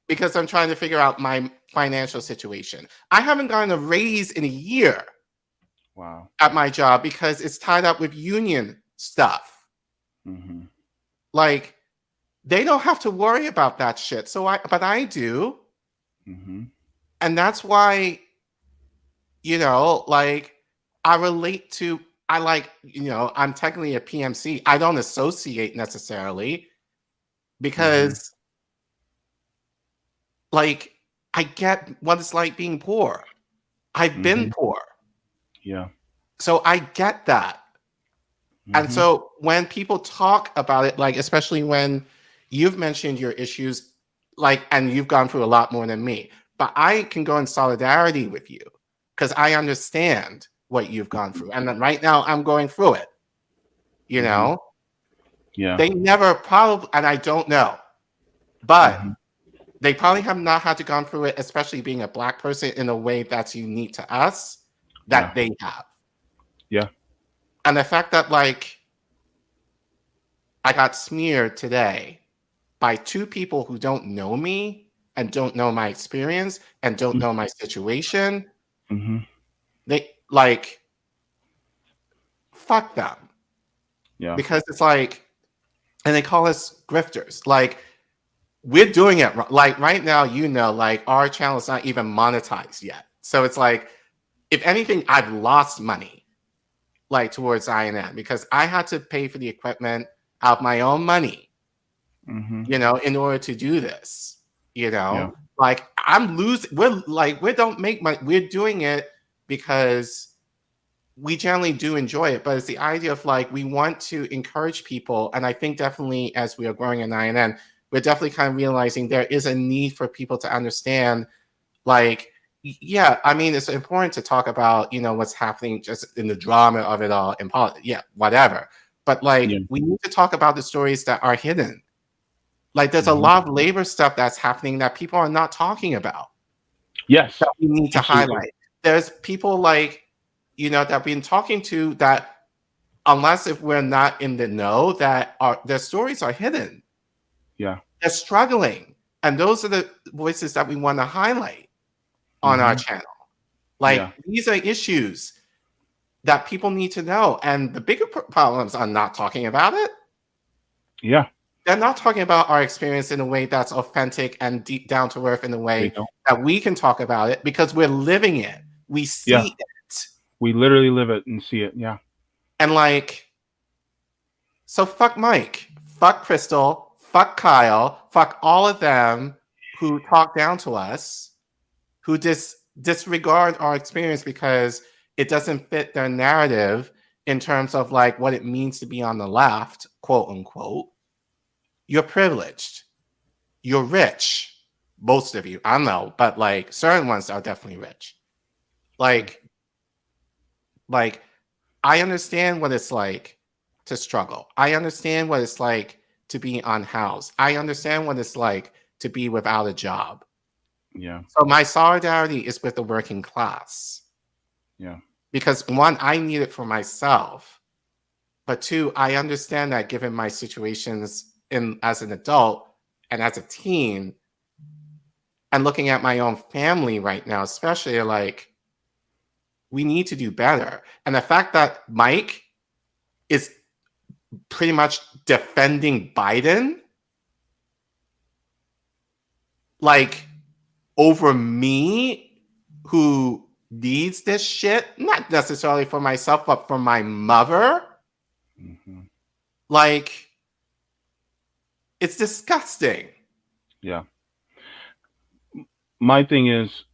because I'm trying to figure out my financial situation. I haven't gotten a raise in a year. Wow. At my job because it's tied up with union stuff. Like, they don't have to worry about that shit. But I do. And that's why, like, I relate to, I'm technically a PMC. I don't associate necessarily because, like, I get what it's like being poor. I've been poor. Yeah. So I get that. And so when people talk about it, like, especially when you've mentioned your issues, like, and you've gone through a lot more than me, but I can go in solidarity with you because I understand what you've gone through. And then right now I'm going through it, Yeah. They never probably, and I don't know, but they probably have not had to gone through it, especially being a Black person in a way that's unique to us that they have. Yeah. And the fact that, like, I got smeared today by two people who don't know me and don't know my experience and don't know my situation, they, like, fuck them. Yeah. Because it's like, and they call us grifters. Like, we're doing it, like, right now, like, our channel is not even monetized yet. So it's like, if anything, I've lost money, like, towards INN because I had to pay for the equipment out of my own money, in order to do this, like, I'm losing. We don't make money. We're doing it because we generally do enjoy it, but it's the idea of, like, we want to encourage people. And I think definitely as we are growing in INN, we're definitely kind of realizing there is a need for people to understand, like, yeah, I mean, it's important to talk about, what's happening just in the drama of it all in politics. Yeah, whatever. But, like, we need to talk about the stories that are hidden. Like, there's a lot of labor stuff that's happening that people are not talking about. Yes. That we need to highlight. There's people, like, that I've been talking to that, unless if we're not in the know, that their stories are hidden. Yeah. They're struggling. And those are the voices that we want to highlight on our channel. Like, these are issues that people need to know. And the bigger problems are not talking about it. Yeah. They're not talking about our experience in a way that's authentic and deep down to earth in a They way don't. that we can talk about it because we're living it. We Yeah. see it. We literally live it and see it. Yeah. And like, so fuck Mike, fuck Crystal, fuck Kyle, fuck all of them who talk down to us, who disregard our experience because it doesn't fit their narrative in terms of like what it means to be on the left, quote unquote. You're privileged. You're rich. Most of you, I don't know, but like certain ones are definitely rich. Like I understand what it's like to struggle. I understand what it's like to be unhoused. I understand what it's like to be without a job. Yeah. So my solidarity is with the working class. Yeah. Because one, I need it for myself. But two, I understand that given my situations as an adult and as a teen, and looking at my own family right now, especially like we need to do better. And the fact that Mike is pretty much defending Biden, like over me, who needs this shit, not necessarily for myself, but for my mother, Mm-hmm. like it's disgusting. Yeah. My thing is,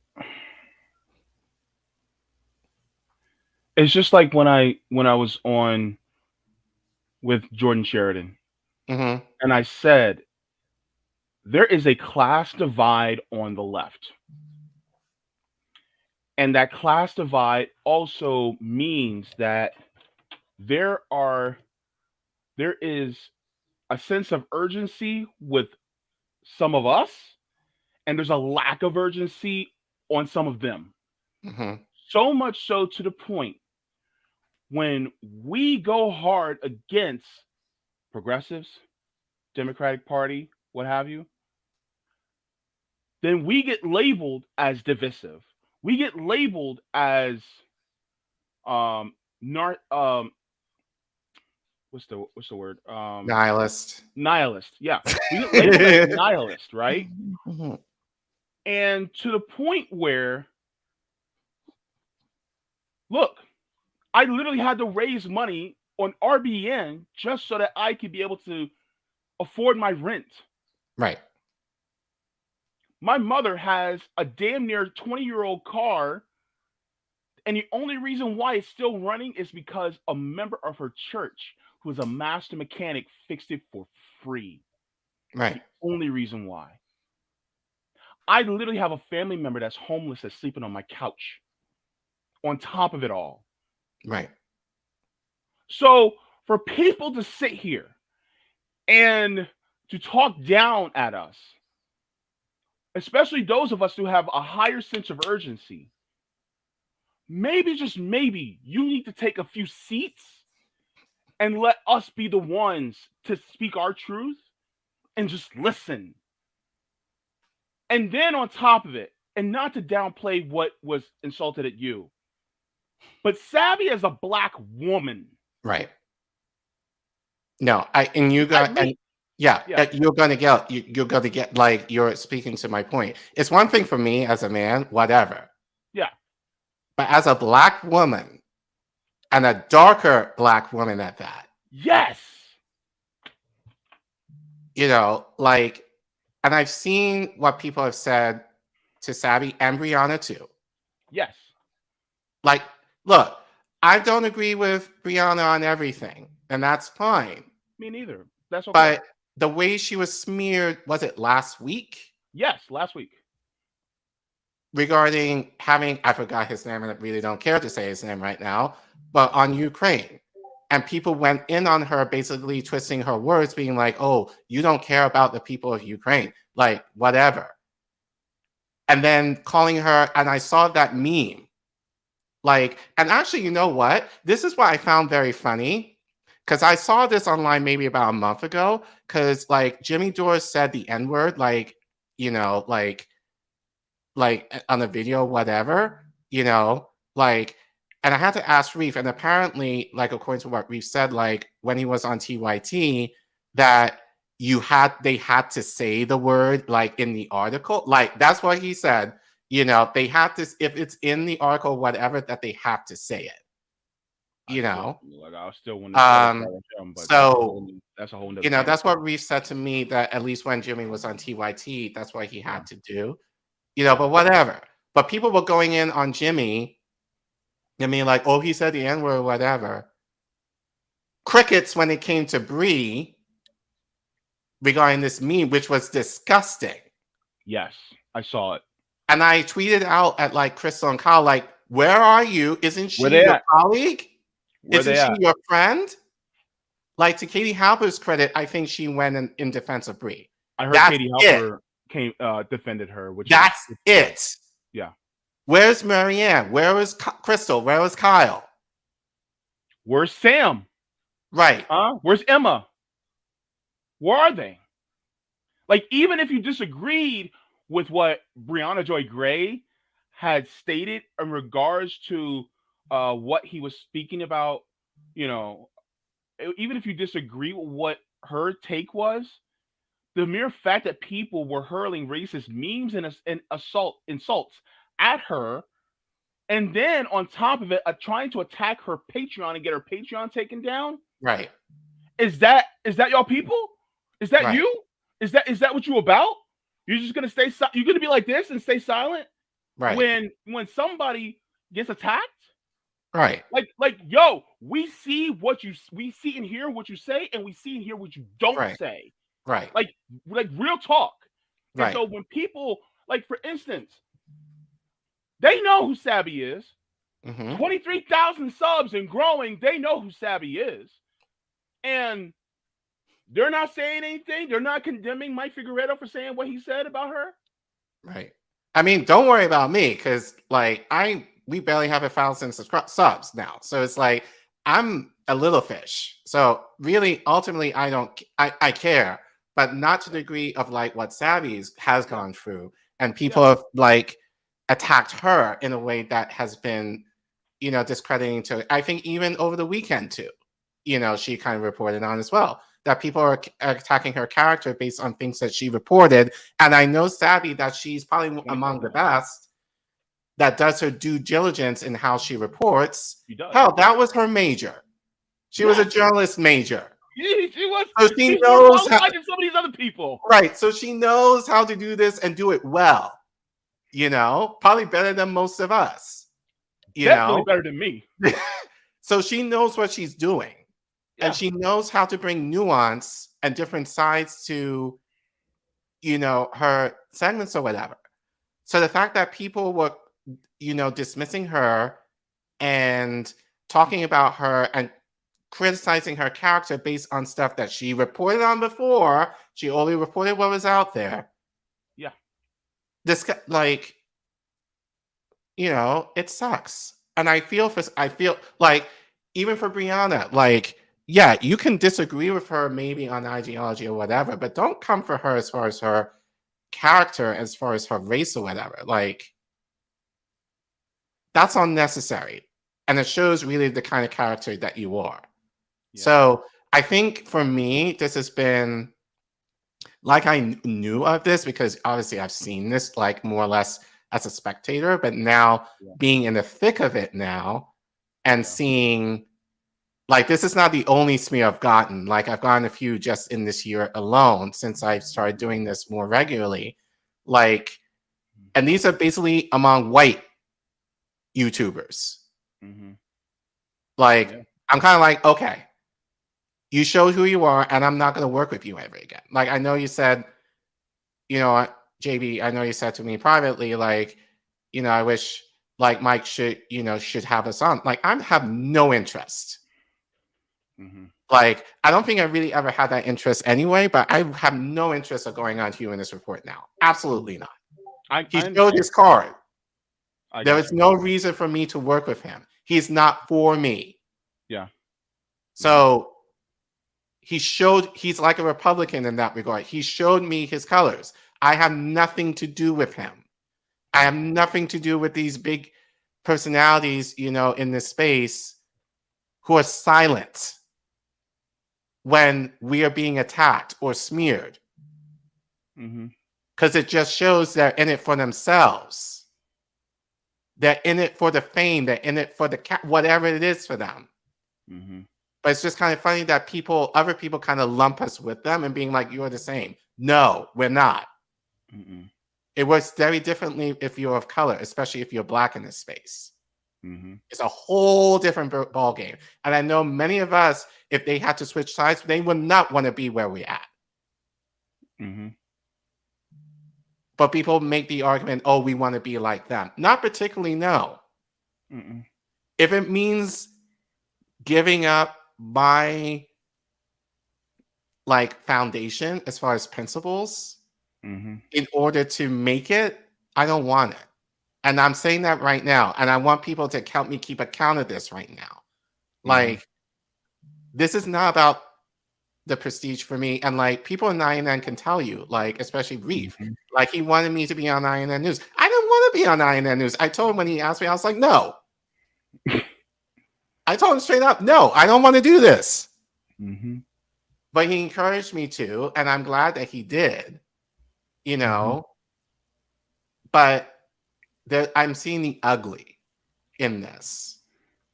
it's just like when I was on with Jordan Sheridan, Mm-hmm. and I said there is a class divide on the left, and that class divide also means that there are there is a sense of urgency with some of us, and there's a lack of urgency on some of them. Mm-hmm. So much so to the point when we go hard against progressives, Democratic Party, what have you, then we get labeled as divisive. We get labeled as nar- what's the word? Nihilist. Nihilist. Yeah. We get labeled as nihilist, right? Mm-hmm. And to the point where, look, I literally had to raise money on RBN just so that I could be able to afford my rent. Right. My mother has a damn near 20-year-old car, and the only reason why it's still running is because a member of her church, who is a master mechanic, fixed it for free. Right. The only reason why. I literally have a family member that's homeless that's sleeping on my couch on top of it all. Right. So for people to sit here and to talk down at us, especially those of us who have a higher sense of urgency, maybe, just maybe, you need to take a few seats and let us be the ones to speak our truth and just listen. And then on top of it, and not to downplay what was insulted at you, but Sabby as a black woman. Right. No, and you At got, and least, yeah, yeah, you're gonna get, you're gonna get, like, you're speaking to my point. It's one thing for me as a man, whatever, yeah, but as a black woman and a darker black woman at that, yes, you know, like, and I've seen what people have said to Sabby and Brianna too. yes. Like, look, I don't agree with Brianna on everything, and that's fine. Me neither. That's okay. But the way she was smeared, was it last week? Yes, last week. Regarding having, I forgot his name and I really don't care to say his name right now, but on Ukraine. And people went in on her, basically twisting her words, being like, oh, you don't care about the people of Ukraine, like whatever. And then calling her, and I saw that meme. Like, and actually, you know what? This is what I found very funny. Because I saw this online maybe about a month ago. Because like Jimmy Dore said the N-word, like, you know, like on a video, whatever, you know, like, And I had to ask Reef, and apparently, like according to what Reef said, like when he was on TYT, that they had to say the word like in the article. Like that's what he said. You know, they have to, if it's in the article, whatever, that they have to say it. You know? I still want to try to challenge him, but So that's a whole nother you know, game. that's what Reef said to me, that at least when Jimmy was on TYT, that's what he had to do. You know, but whatever. But people were going in on Jimmy. I mean, like, oh, he said the N-word or whatever. Crickets when it came to Bree regarding this meme, which was disgusting. Yes, I saw it. And I tweeted out at like Crystal and Kyle, like, where are you? Isn't she they your at? colleague? Where Isn't they she at? your friend? Like, to Katie Halper's credit, I think she went in defense of Bree. I heard That's Katie it. Halper defended her, which That's it. Yeah. Where's Marianne? Where is Crystal? Where is Kyle? Where's Sam? Right. Huh? Where's Emma? Where are they? Like, even if you disagreed with what Brianna Joy Gray had stated in regards to what he was speaking about, you know, even if you disagree with what her take was, the mere fact that people were hurling racist memes and insults at her, and then on top of it, trying to attack her Patreon and get her Patreon taken down. Right. Is that y'all people? Is that Right. you? Is that what you about? You're just gonna stay? You're gonna be like this and stay silent Right. when somebody gets attacked? Right. Like, yo, we see and hear what you say, and we see and hear what you don't say. Right. Like real talk. Right. And so when people, like, for instance, they know who Sabby is. 23,000 subs and growing. They know who Sabby is. And they're not saying anything. They're not condemning Mike Figueredo for saying what he said about her. Right. I mean, don't worry about me, because like we barely have 1,000 subs now. So it's like I'm a little fish. So really, ultimately, I care, but not to the degree of like what Sabby has gone through, and people have like attacked her in a way that has been, you know, discrediting to. I think even over the weekend too, you know, she kind of reported on as well, that people are attacking her character based on things that she reported. And I know Sabby that she's probably among the best that does her due diligence in how she reports. Hell, that was her major. She was a journalist major. She was. So she knows how, like some of these other people. Right. So she knows how to do this and do it well. You know, probably better than most of us. Definitely better than me. So she knows what she's doing. Yeah. And she knows how to bring nuance and different sides to, you know, her segments or whatever. So the fact that people were, you know, dismissing her and talking about her and criticizing her character based on stuff that she reported on before, she only reported what was out there. Yeah. This, like, you know, it sucks. And I feel like, even for Brianna, like, yeah, you can disagree with her maybe on ideology or whatever, but don't come for her as far as her character, as far as her race or whatever. Like, that's unnecessary. And it shows really the kind of character that you are. Yeah. So I think for me, this has been, like, I knew of this because obviously I've seen this like more or less as a spectator, but now being in the thick of it now and seeing, like, this is not the only smear I've gotten. Like, I've gotten a few just in this year alone since I started doing this more regularly. Like, and these are basically among white YouTubers. Like, I'm kind of like, okay, you showed who you are, and I'm not going to work with you ever again. Like, I know you said, you know, JB, I know you said to me privately, like, you know, I wish, like, Mike should have us on. Like, I have no interest. Like, I don't think I really ever had that interest anyway, but I have no interest of going on Humanist Report now. Absolutely not. He showed his card. There was no reason for me to work with him. He's not for me. Yeah. So he's like a Republican in that regard. He showed me his colors. I have nothing to do with him. I have nothing to do with these big personalities, in this space who are silent when we are being attacked or smeared. Because it just shows they're in it for themselves. They're in it for the fame. They're in it for the whatever it is for them. But it's just kind of funny that other people kind of lump us with them and being like, you're the same. No, we're not. It works very differently if you're of color, especially if you're Black in this space. It's a whole different ball game. And I know many of us, if they had to switch sides, they would not want to be where we're at. But people make the argument, oh, we want to be like them. Not particularly, no. If it means giving up my foundation as far as principles in order to make it, I don't want it. And I'm saying that right now. And I want people to help me keep account of this right now. This is not about the prestige for me. And people in INN can tell you, especially Reef, he wanted me to be on INN News. I didn't want to be on INN News. I told him when he asked me, I was like, no. I told him straight up, no, I don't want to do this. But he encouraged me to, and I'm glad that he did, But I'm seeing the ugly in this.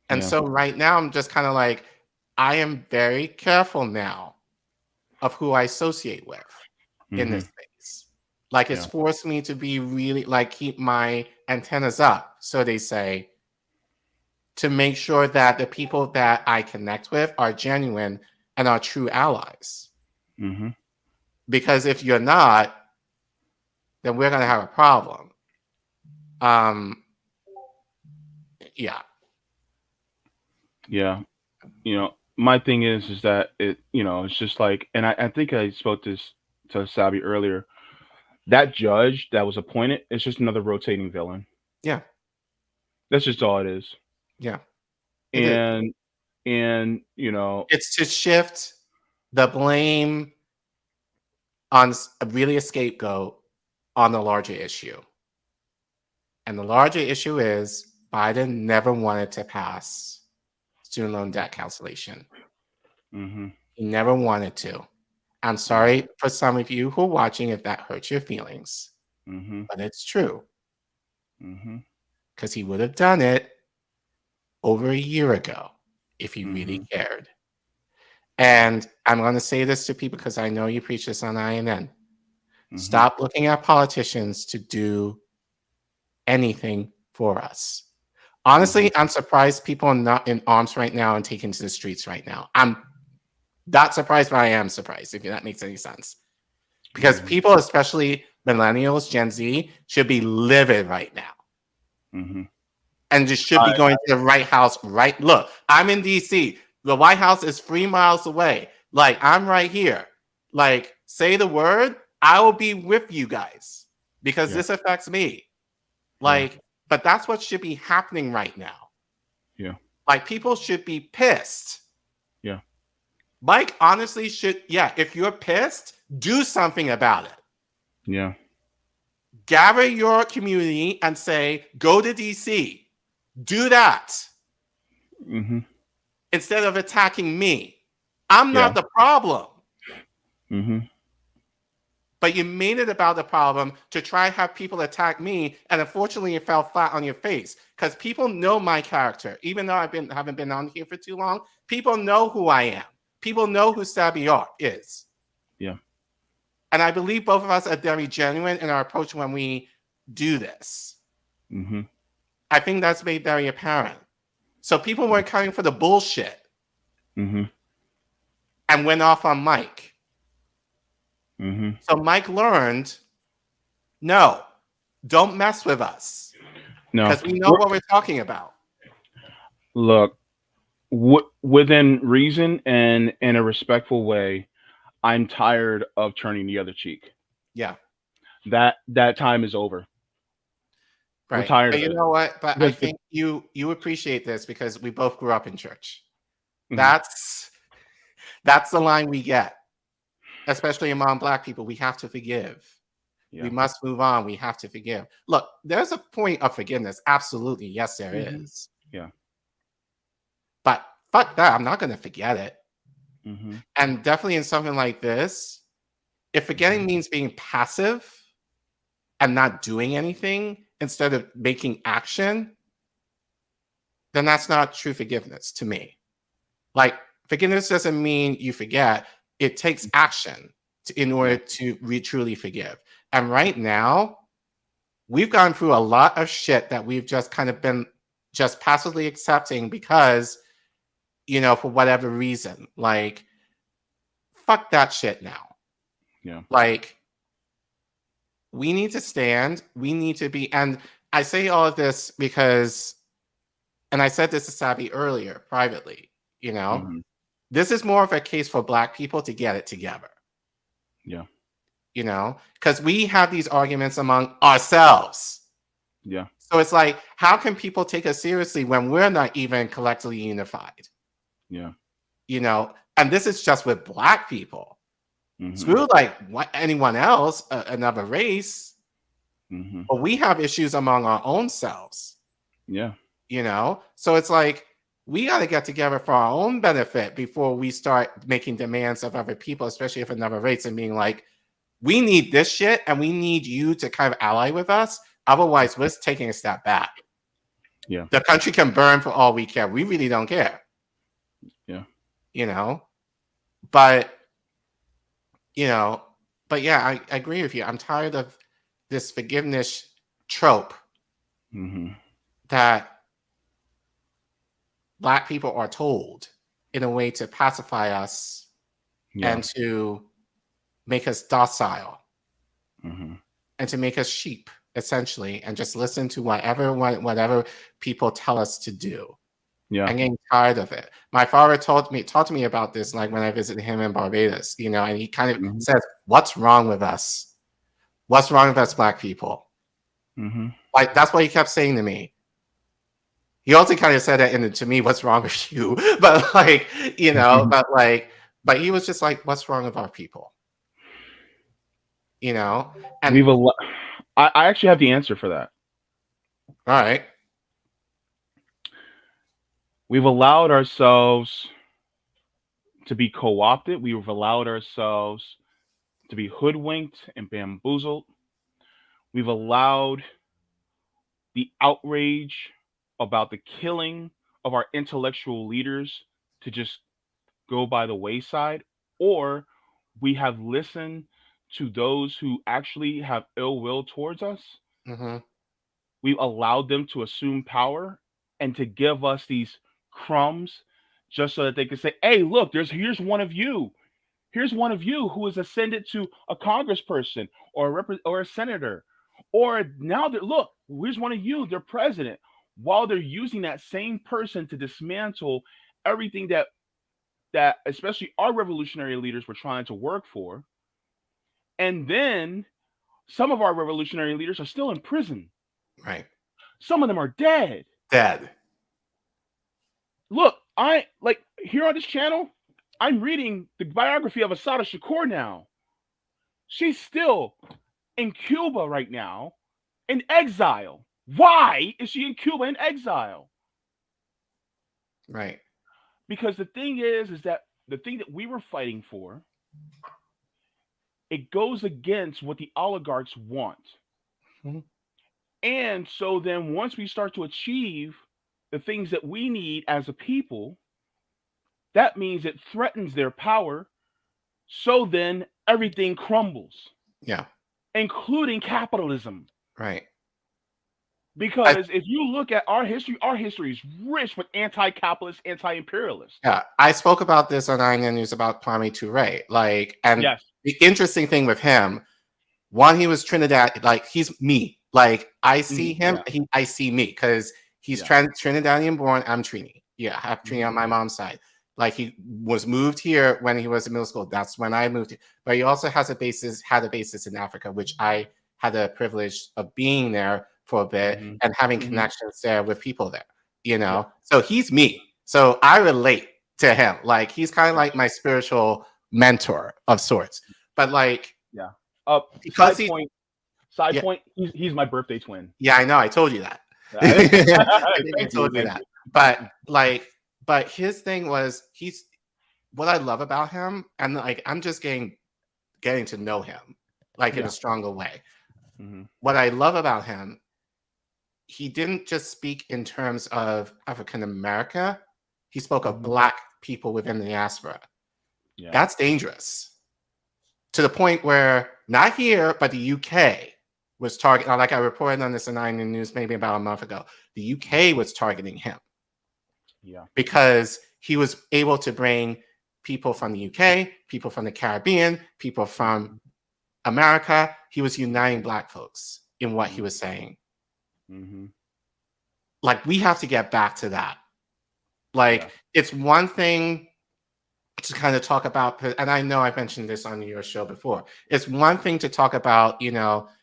And so right now, I'm just kind of I am very careful now of who I associate with in this space. It's forced me to be really, keep my antennas up, so they say, to make sure that the people that I connect with are genuine and are true allies. Because if you're not, then we're going to have a problem. Yeah. My thing is that it's just and I think I spoke this to Sabby earlier. That judge that was appointed is just another rotating villain. Yeah. That's just all it is. Yeah. And it's to shift the blame on really a scapegoat on the larger issue. And the larger issue is Biden never wanted to pass student loan debt cancellation. He never wanted to. I'm sorry for some of you who are watching if that hurts your feelings, but it's true. Because he would have done it over a year ago if he really cared. And I'm going to say this to people because I know you preach this on INN. Stop looking at politicians to do anything for us. Honestly, I'm surprised people are not in arms right now and taken to the streets right now. I'm not surprised, but I am surprised, if that makes any sense. Because people, especially millennials, Gen Z, should be livid right now. And just should be going to the White House look, I'm in DC. The White House is 3 miles away. I'm right here. Say the word, I will be with you guys because this affects me. But that's what should be happening right now. People should be pissed. Mike honestly should, if you're pissed, do something about it. Gather your community and say, go to DC. Do that. Instead of attacking me. I'm not the problem. But you made it about the problem to try and have people attack me, and unfortunately it fell flat on your face. Because people know my character. Even though I haven't been on here for too long, people know who I am. People know who Sabby is. And I believe both of us are very genuine in our approach when we do this. I think that's made very apparent. So people weren't coming for the bullshit and went off on Mike. So Mike learned, no, don't mess with us. Because we know what we're talking about. Look, within reason and in a respectful way, I'm tired of turning the other cheek. That time is over. Right. We're tired but you know what? But I think you appreciate this because we both grew up in church. That's the line we get. Especially among Black people, we have to forgive. We Yeah. must move on. We have to forgive. Look, there's a point of forgiveness. Absolutely. Yes, there Hmm. is. Yeah. But fuck that. I'm not going to forget it. Hmm. And definitely in something like this, if forgetting means being passive and not doing anything instead of making action, then that's not true forgiveness to me. Like, forgiveness doesn't mean you forget. It takes action in order Yeah. to truly forgive. And right now, we've gone through a lot of shit that we've just kind of been just passively accepting because, for whatever reason. Like, fuck that shit now. Yeah. Like, we need to stand. We need to be. And I say all of this because, and I said this to Sabby earlier privately, Hmm. this is more of a case for Black people to get it together, Yeah. because we have these arguments among ourselves. Yeah. So it's like, how can people take us seriously when we're not even collectively unified? Yeah. And this is just with Black people. Hmm. Screw like anyone else, another race, Hmm. but we have issues among our own selves. Yeah. So it's like, we got to get together for our own benefit before we start making demands of other people, especially if another race, and being like, we need this shit and we need you to kind of ally with us. Otherwise, we're taking a step back. Yeah. The country can burn for all we care. We really don't care. Yeah. you know but you know but yeah, I agree with you. I'm tired of this forgiveness trope Hmm. that Black people are told in a way to pacify us Yeah. and to make us docile Hmm. and to make us sheep, essentially, and just listen to whatever people tell us to do. Yeah. I'm getting tired of it. My father talked to me about this, like when I visited him in Barbados, and he kind of Hmm. says, "What's wrong with us? What's wrong with us, Black people?" Hmm. Like, that's what he kept saying to me. He also kind of said that to me, "What's wrong with you?" But like, but he was just like, "What's wrong with our people?" And We've al- I actually have the answer for that. all right, We've allowed ourselves to be co-opted. We've allowed ourselves to be hoodwinked and bamboozled. We've allowed the outrage about the killing of our intellectual leaders to just go by the wayside, or we have listened to those who actually have ill will towards us. mm-hmm, We've allowed them to assume power and to give us these crumbs just so that they can say, hey, look, here's one of you. Here's one of you who is ascended to a congressperson or or a senator. Or now that look, here's one of you, their president, while they're using that same person to dismantle everything that especially our revolutionary leaders were trying to work for. And then some of our revolutionary leaders are still in prison. right, Some of them are dead. dead, Look, I like here on this channel, I'm reading the biography of Asada Shakur now. She's still in Cuba right now in exile. Why is she in Cuba in exile? right, Because the thing is that the thing that we were fighting for, it goes against what the oligarchs want. mm-hmm. And so then once we start to achieve the things that we need as a people, that means it threatens their power. So then everything crumbles, Yeah, including capitalism. right. I, Because if you look at our history is rich with anti-capitalist, anti-imperialist. Yeah, I spoke about this on INN News about Kwame Ture. And Yes. the interesting thing with him, one, he was Trinidad, like he's me. Like I see him, Yeah. I see me because he's Yeah. Trinidadian born. I'm Trini. Yeah, I have Trini on my mom's side. Like he was moved here when he was in middle school. That's when I moved here. But he also had a basis in Africa, which I had the privilege of being there for a bit Mm-hmm. and having Mm-hmm. connections there with people there. Yeah. So he's me. So I relate to him. Like he's kind of Yes. like my spiritual mentor of sorts. But like Yeah. because Side he's point. Side Yeah. point, he's my birthday twin. Yeah, I know. I told you that. I Thank think I you, told you thank that. you. But but his thing was he's what I love about him, and like I'm just getting to know him like in a Yeah. stronger way. Hmm. What I love about him, he didn't just speak in terms of African America. He spoke of Hmm. Black people within the diaspora. Yeah. That's dangerous to the point where not here, but the UK was targeting. Like I reported on this in Nine News maybe about a month ago. The UK was targeting him Yeah. because he was able to bring people from the UK, people from the Caribbean, people from America. He was uniting Black folks in what he was saying. Mm-hmm. Like, we have to get back to that. Like, Yeah. it's one thing to kind of talk about, and I know I've mentioned this on your show before. It's one thing to talk about,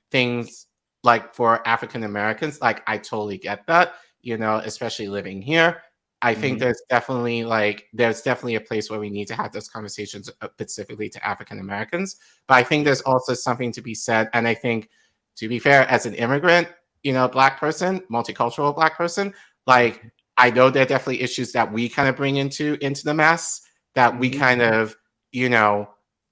things like for African Americans. Like, I totally get that, especially living here. I think Hmm. there's definitely a place where we need to have those conversations specifically to African Americans. But I think there's also something to be said. And I think, to be fair, as an immigrant, Black person, multicultural Black person, like, I know there are definitely issues that we kind of bring into the mess, that we kind of,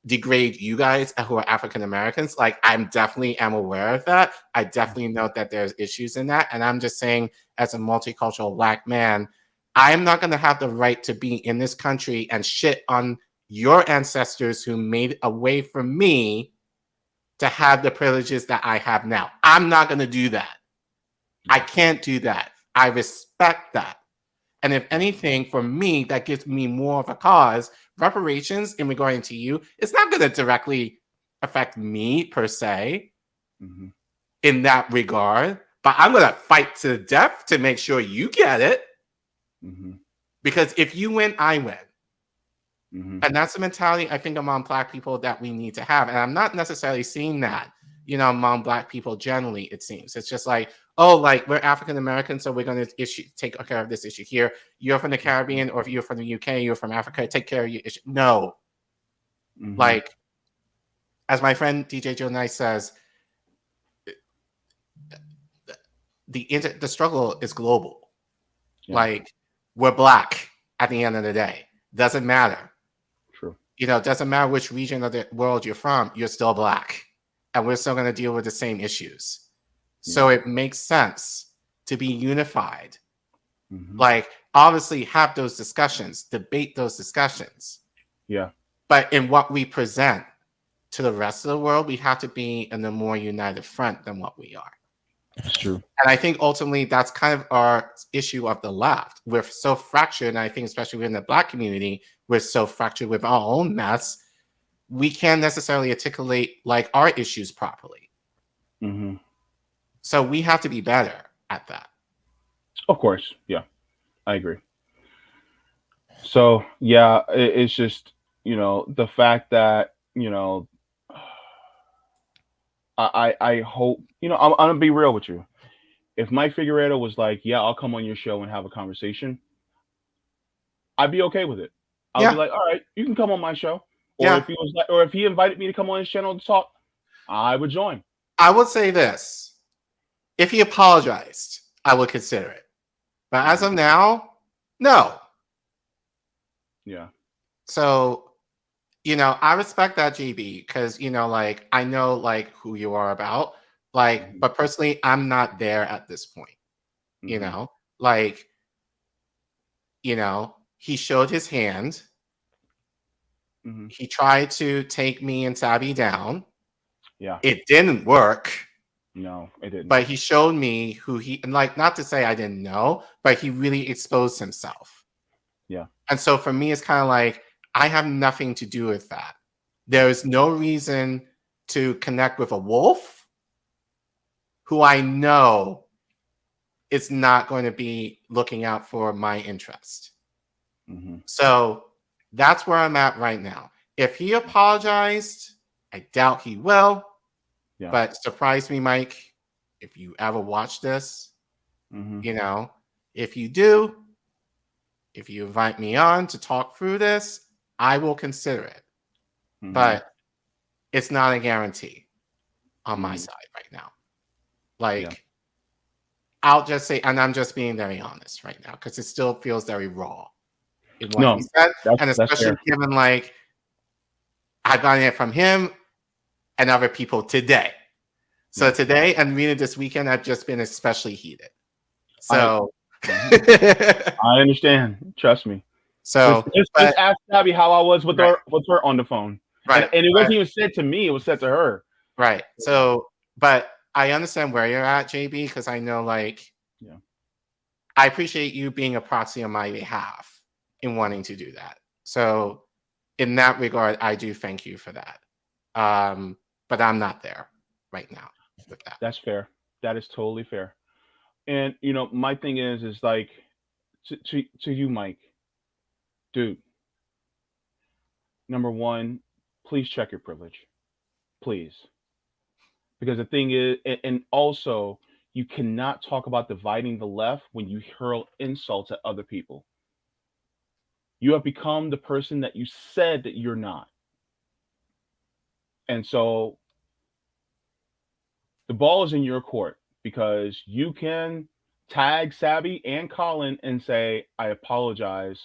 degrade you guys who are African Americans. Like, I'm definitely am aware of that. I definitely know that there's issues in that. And I'm just saying, as a multicultural Black man, I'm not going to have the right to be in this country and shit on your ancestors who made a way for me to have the privileges that I have now. I'm not going to do that. I can't do that. I respect that. And if anything, for me, that gives me more of a cause. Reparations in regarding to you, it's not going to directly affect me per se in that regard, but I'm going to fight to the death to make sure you get it. Because if you win, I win. And that's the mentality I think among Black people that we need to have. And I'm not necessarily seeing that, among Black people generally, it seems. It's just like, oh, like, we're African American, so we're going to take care of this issue here. You're from the Caribbean, or if you're from the UK, you're from Africa, take care of your issue. No. Like, as my friend DJ Joe Nice says, the struggle is global. Yeah. Like, we're Black at the end of the day. Doesn't matter. True. It doesn't matter which region of the world you're from, you're still Black. And we're still going to deal with the same issues. So it makes sense to be unified. Like, obviously have those discussions, debate those discussions. Yeah. But in what we present to the rest of the world, we have to be in a more united front than what we are. It's true. And I think ultimately that's kind of our issue of the left. We're so fractured, and I think especially within the Black community, we're so fractured with our own mess. We can't necessarily articulate like our issues properly. So we have to be better at that. Of course. Yeah. I agree. So yeah, it's just, the fact that, I hope, I'm gonna be real with you. If Mike Figueredo was like, yeah, I'll come on your show and have a conversation, I'd be okay with it. I'll be Yeah. like, all right, you can come on my show. Or Yeah. if he was like, or if he invited me to come on his channel to talk, I would join. I would say this. If he apologized, I would consider it. But as of now, no. Yeah. So, I respect that, GB, because, like, I know, like, who you are about. Like, but personally, I'm not there at this point. Like, he showed his hand. He tried to take me and Sabby down. Yeah. It didn't work. No, it didn't. But he showed me who and like, not to say I didn't know, but he really exposed himself. Yeah. And so for me, it's kind of like, I have nothing to do with that. There is no reason to connect with a wolf who I know is not going to be looking out for my interest. So that's where I'm at right now. If he apologized, I doubt he will. Yeah. But surprise me, Mike, if you ever watch this, if you do, if you invite me on to talk through this, I will consider it. But it's not a guarantee. on my side right now. Yeah. Like, I'll just say, and I'm just being very honest right now, because it still feels very raw in what he No, said, and that's especially fair. given like I've gotten it from him and other people today. So Yeah. today and really this weekend, I've just been especially heated. I So, I understand. Trust me. so, Just but ask Abby how I was right, with her on the phone. right, And it but wasn't even said to me, it was said to her. right. So, but I understand where you're at, JB, because I know like Yeah. I appreciate you being a proxy on my behalf in wanting to do that. So, in that regard, I do thank you for that. But I'm not there right now with that. That's fair. That is totally fair. And my thing is like to you, Mike, dude, number one, please check your privilege. Please. Because the thing is, and also you cannot talk about dividing the left when you hurl insults at other people. You have become the person that you said that you're not. And so the ball is in your court because you can tag Sabby and Colin and say, I apologize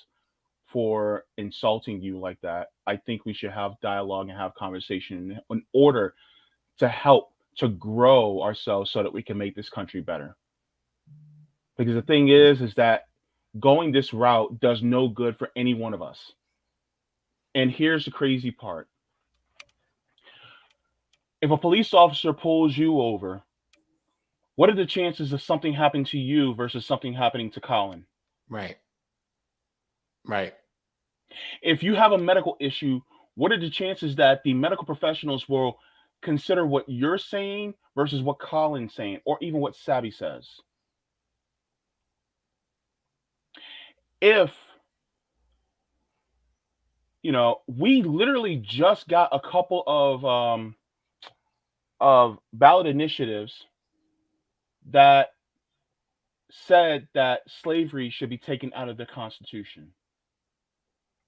for insulting you like that. I think we should have dialogue and have conversation in order to help to grow ourselves so that we can make this country better. Because the thing is that going this route does no good for any one of us. And here's the crazy part. If a police officer pulls you over, what are the chances of something happening to you versus something happening to Colin? Right. Right. If you have a medical issue, what are the chances that the medical professionals will consider what you're saying versus what Colin's saying, or even what Sabby says? If we literally just got a couple of ballot initiatives that said that slavery should be taken out of the Constitution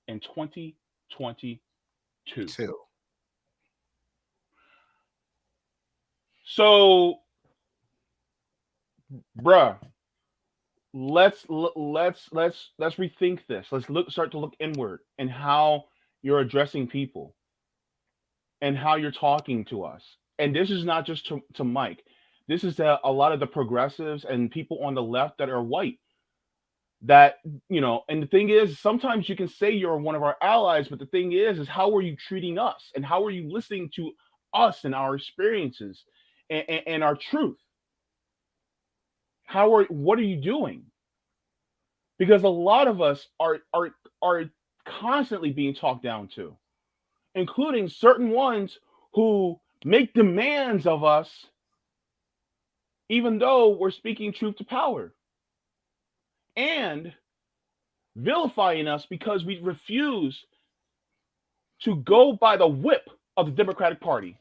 in 2022. Two. So, bruh, let's rethink this. Let's start to look inward and how you're addressing people and how you're talking to us. And this is not just to Mike. This is a lot of the progressives and people on the left that are white. That and the thing is, sometimes you can say you're one of our allies, but the thing is how are you treating us, and how are you listening to us and our experiences and our truth? What are you doing? Because a lot of us are constantly being talked down to, including certain ones who make demands of us, even though we're speaking truth to power, and vilifying us because we refuse to go by the whip of the Democratic Party.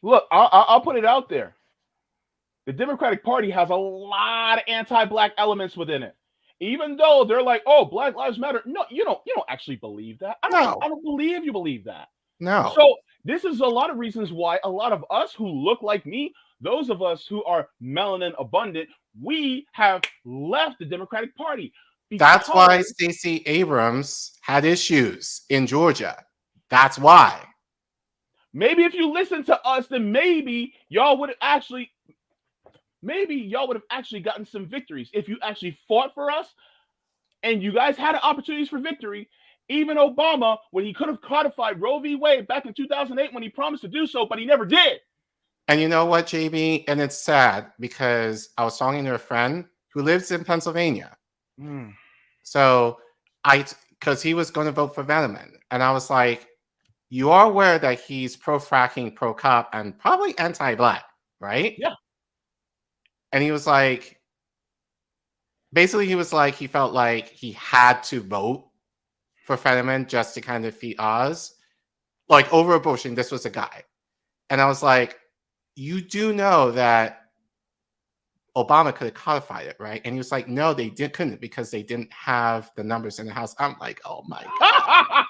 Look, I'll put it out there. The Democratic Party has a lot of anti-black elements within it. Even though they're like, "Oh, Black Lives Matter." No, you don't actually believe that. I don't believe you believe that. No. So this is a lot of reasons why a lot of us who look like me, those of us who are melanin abundant, we have left the Democratic Party. That's why Stacey Abrams had issues in Georgia. That's why. Maybe if you listen to us, then maybe y'all would have actually gotten some victories if you actually fought for us and you guys had opportunities for victory. Even Obama, when he could have codified Roe v. Wade back in 2008 when he promised to do so, but he never did. And you know what, JB? And it's sad because I was talking to a friend who lives in Pennsylvania. So because he was going to vote for Veneman. And I was like, you are aware that he's pro-fracking, pro-cop, and probably anti-black, right? Yeah. And he was like, basically he was like, he felt like he had to vote for Fetterman just to kind of defeat Oz. Like over abortion, this was a guy. And I was like, you do know that Obama could have codified it, right? And he was like, no, they couldn't because they didn't have the numbers in the House. I'm like, oh my God.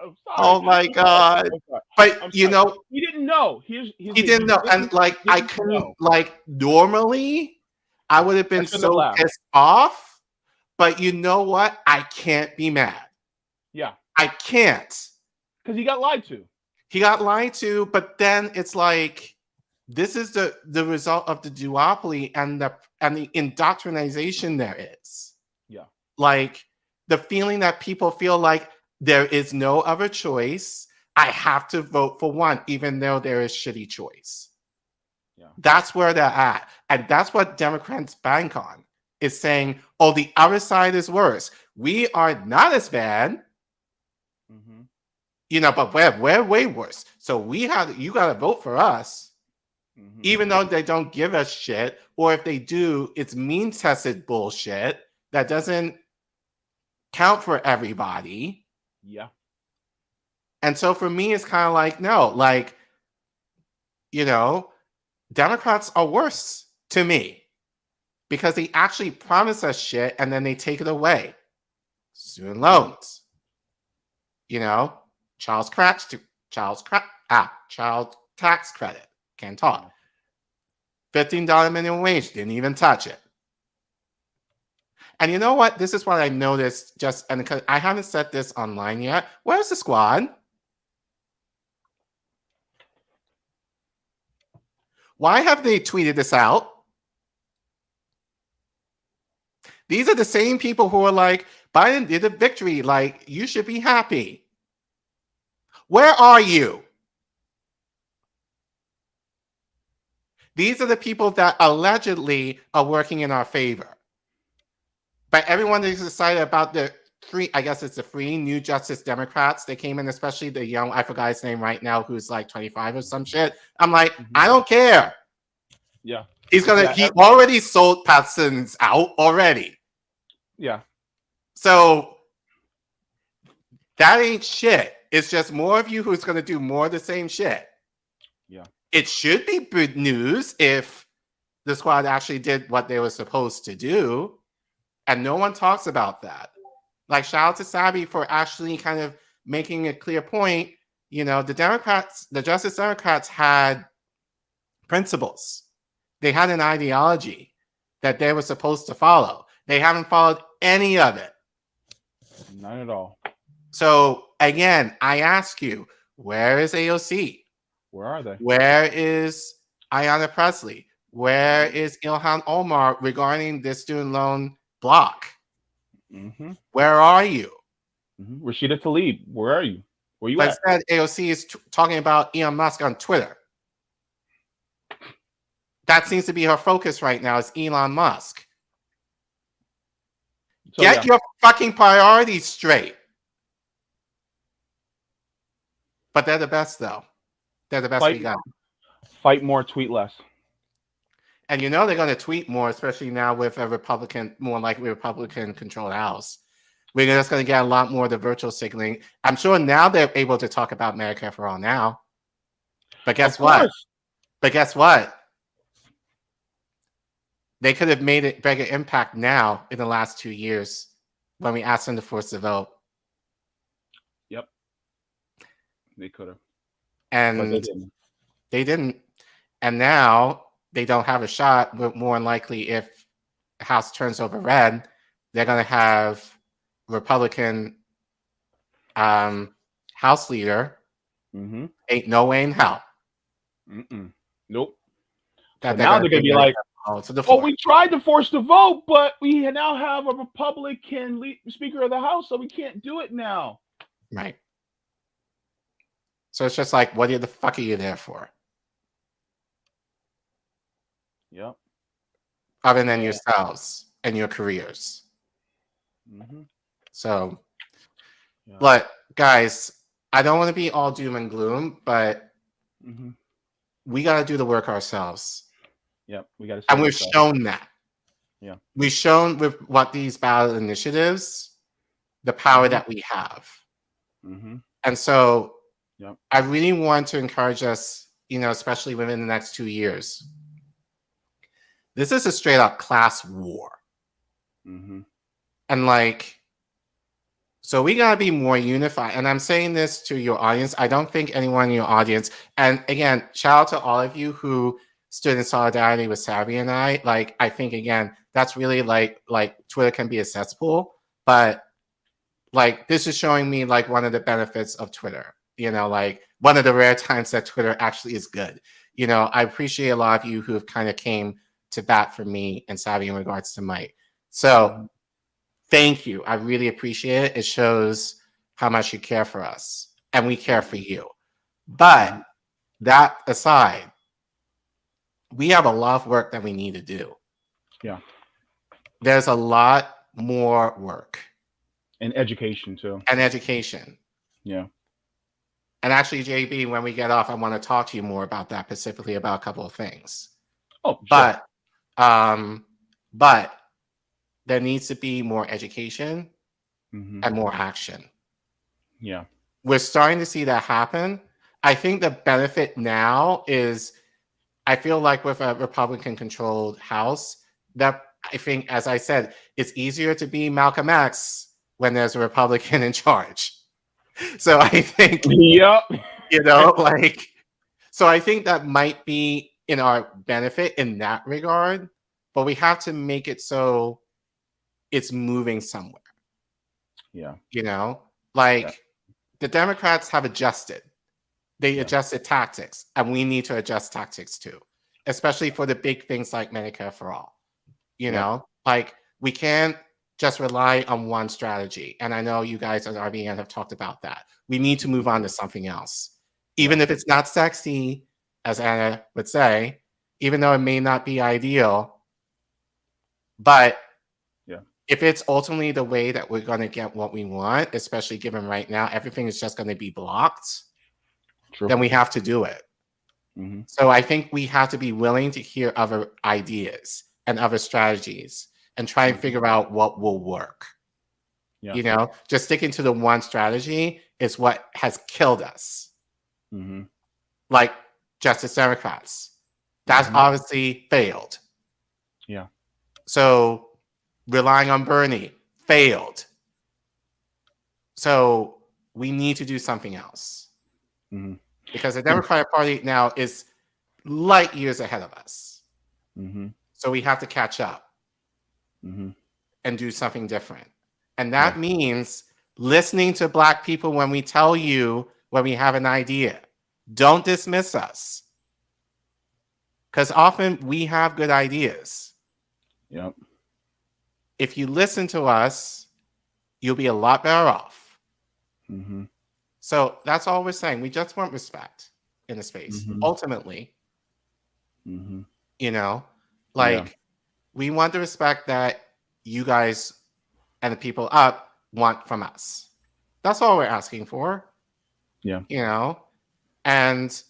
I'm sorry. Oh my I'm sorry. God. I'm sorry. But I'm you sorry. know, He didn't know. Here's he the, didn't know. And like he I didn't couldn't know. like normally I would have I been shouldn't have so laughed. pissed off. But you know what? I can't be mad. Yeah, I can't. because he got lied to. He got lied to, but then it's like this is the result of the duopoly and the indoctrination there is. Yeah. Like the feeling that people feel like there is no other choice. I have to vote for one, even though there is shitty choice. Yeah. That's where they're at. And that's what Democrats bank on, is saying, oh, the other side is worse. We are not as bad, Mm-hmm. but we're way worse. So you got to vote for us, Mm-hmm. even though they don't give us shit. Or if they do, it's mean tested bullshit that doesn't count for everybody. Yeah. And so for me, it's kind of like, no, like, Democrats are worse to me because they actually promise us shit and then they take it away. Student loans, child tax credit. Can't talk. $15 minimum wage, didn't even touch it. And you know what? This is what I noticed and because I haven't said this online yet. Where's the squad? Why have they tweeted this out? These are the same people who are like, Biden did a victory. Like, you should be happy. Where are you? These are the people that allegedly are working in our favor. But everyone is excited about the three new Justice Democrats. They came in, especially the young, I forgot his name right now, who's like 25 or some shit. I'm like, I don't care. Yeah. He already sold Patson's out already. Yeah. So that ain't shit. It's just more of you who's going to do more of the same shit. Yeah. It should be good news if the squad actually did what they were supposed to do. And no one talks about that. Like, shout out to Sabby for actually kind of making a clear point. The Justice Democrats had principles. They had an ideology that they were supposed to follow. They haven't followed any of it. None at all. So again, I ask you, where is AOC? Where are they? Where is Ayanna Pressley? Where is Ilhan Omar regarding this student loan block? Mm-hmm. Where are you? Mm-hmm. Rashida Tlaib, where are you? Where you But at? instead, AOC is talking about Elon Musk on Twitter. That seems to be her focus right now, is Elon Musk. So, Get your fucking priorities straight. But they're the best, though. They're the best we got. Fight more, tweet less. And they're going to tweet more, especially now with a more likely Republican-controlled House. We're just going to get a lot more of the virtual signaling. I'm sure now they're able to talk about Medicare for All now. But guess what? They could have made a bigger impact now in the last 2 years when we asked them to force the vote. Yep. They could have. And but they didn't. And now they don't have a shot, but more than likely if the House turns over red, they're going to have Republican House leader. Mm-hmm. Ain't no way in hell. Nope. So now they're going to be like, we tried to force the vote, but we now have a Republican Speaker of the House, so we can't do it now. Right. So it's just like, what the fuck are you there for? Yep. Other than yourselves and your careers. Mm-hmm. So, but guys, I don't want to be all doom and gloom, but we got to do the work ourselves. Yep, we got to. And we've shown that. Yeah. We've shown with what these ballot initiatives, the power that we have. Mm-hmm. And so I really want to encourage us, especially within the next 2 years. This is a straight up class war. Mm-hmm. And So we got to be more unified. And I'm saying this to your audience. I don't think anyone in your audience, and again, shout out to all of you who stood in solidarity with Sabby and I. Like, I think, again, that's really like Twitter can be a cesspool, but like this is showing me like one of the benefits of Twitter, like one of the rare times that Twitter actually is good. I appreciate a lot of you who have kind of came to bat for me and Sabby in regards to Mike. So thank you. I really appreciate it. It shows how much you care for us and we care for you. But that aside, we have a lot of work that we need to do. Yeah. There's a lot more work. And education too. And education. Yeah. And actually, JB, when we get off, I want to talk to you more about that, specifically about a couple of things. Oh, but there needs to be more education and more action. Yeah. We're starting to see that happen. I think the benefit now is, I feel like with a Republican-controlled House, that I think, as I said, it's easier to be Malcolm X when there's a Republican in charge. So I think, yep. So I think that might be in our benefit in that regard, but we have to make it so it's moving somewhere. Yeah. The Democrats have adjusted. They adjusted tactics, and we need to adjust tactics too, especially for the big things like Medicare for All. We can't just rely on one strategy. And I know you guys at RBN have talked about that. We need to move on to something else. Even if it's not sexy, as Anna would say, even though it may not be ideal, but if it's ultimately the way that we're going to get what we want, especially given right now, everything is just going to be blocked, then we have to do it. So I think we have to be willing to hear other ideas and other strategies and try and figure out what will work. Just sticking to the one strategy is what has killed us. Like Justice Democrats. That's obviously failed. Yeah. So relying on Bernie failed. So we need to do something else. Because the Democratic Party now is light years ahead of us. So we have to catch up and do something different. And that means listening to Black people when we tell you when we have an idea. Don't dismiss us. Because often we have good ideas. Yep. If you listen to us, you'll be a lot better off. So that's all we're saying. We just want respect in the space. Ultimately, we want the respect that you guys and the people up want from us. That's all we're asking for. And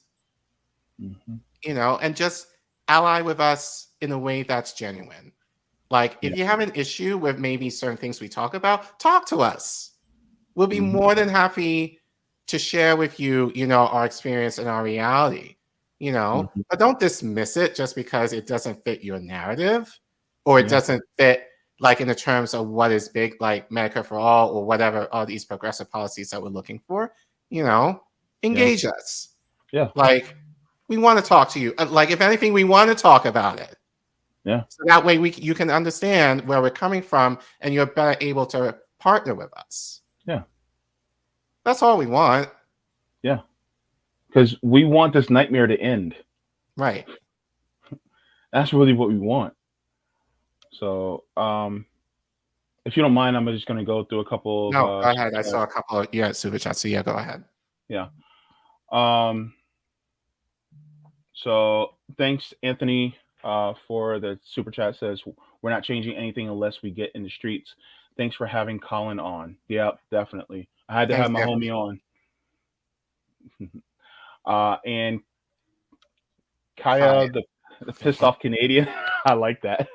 and just ally with us in a way that's genuine. If you have an issue with maybe certain things we talk about, talk to us. We'll be more than happy to share with you, our experience and our reality, but don't dismiss it just because it doesn't fit your narrative or it doesn't fit in the terms of what is big, like Medicare for All or whatever, all these progressive policies that we're looking for, engage us. Yeah. We want to talk to you. If anything, we want to talk about it. Yeah. So that way you can understand where we're coming from and you're better able to partner with us. Yeah. That's all we want. Yeah. Because we want this nightmare to end. Right. That's really what we want. So, if you don't mind, I'm just going to go through a couple. No, go ahead. I saw a couple of super chats. So go ahead. Yeah. So thanks, Anthony, for the super chat. Says we're not changing anything unless we get in the streets. Thanks for having Collin on. Yeah, definitely. I had to have my homie on. And Kaya, the pissed off Canadian. I like that.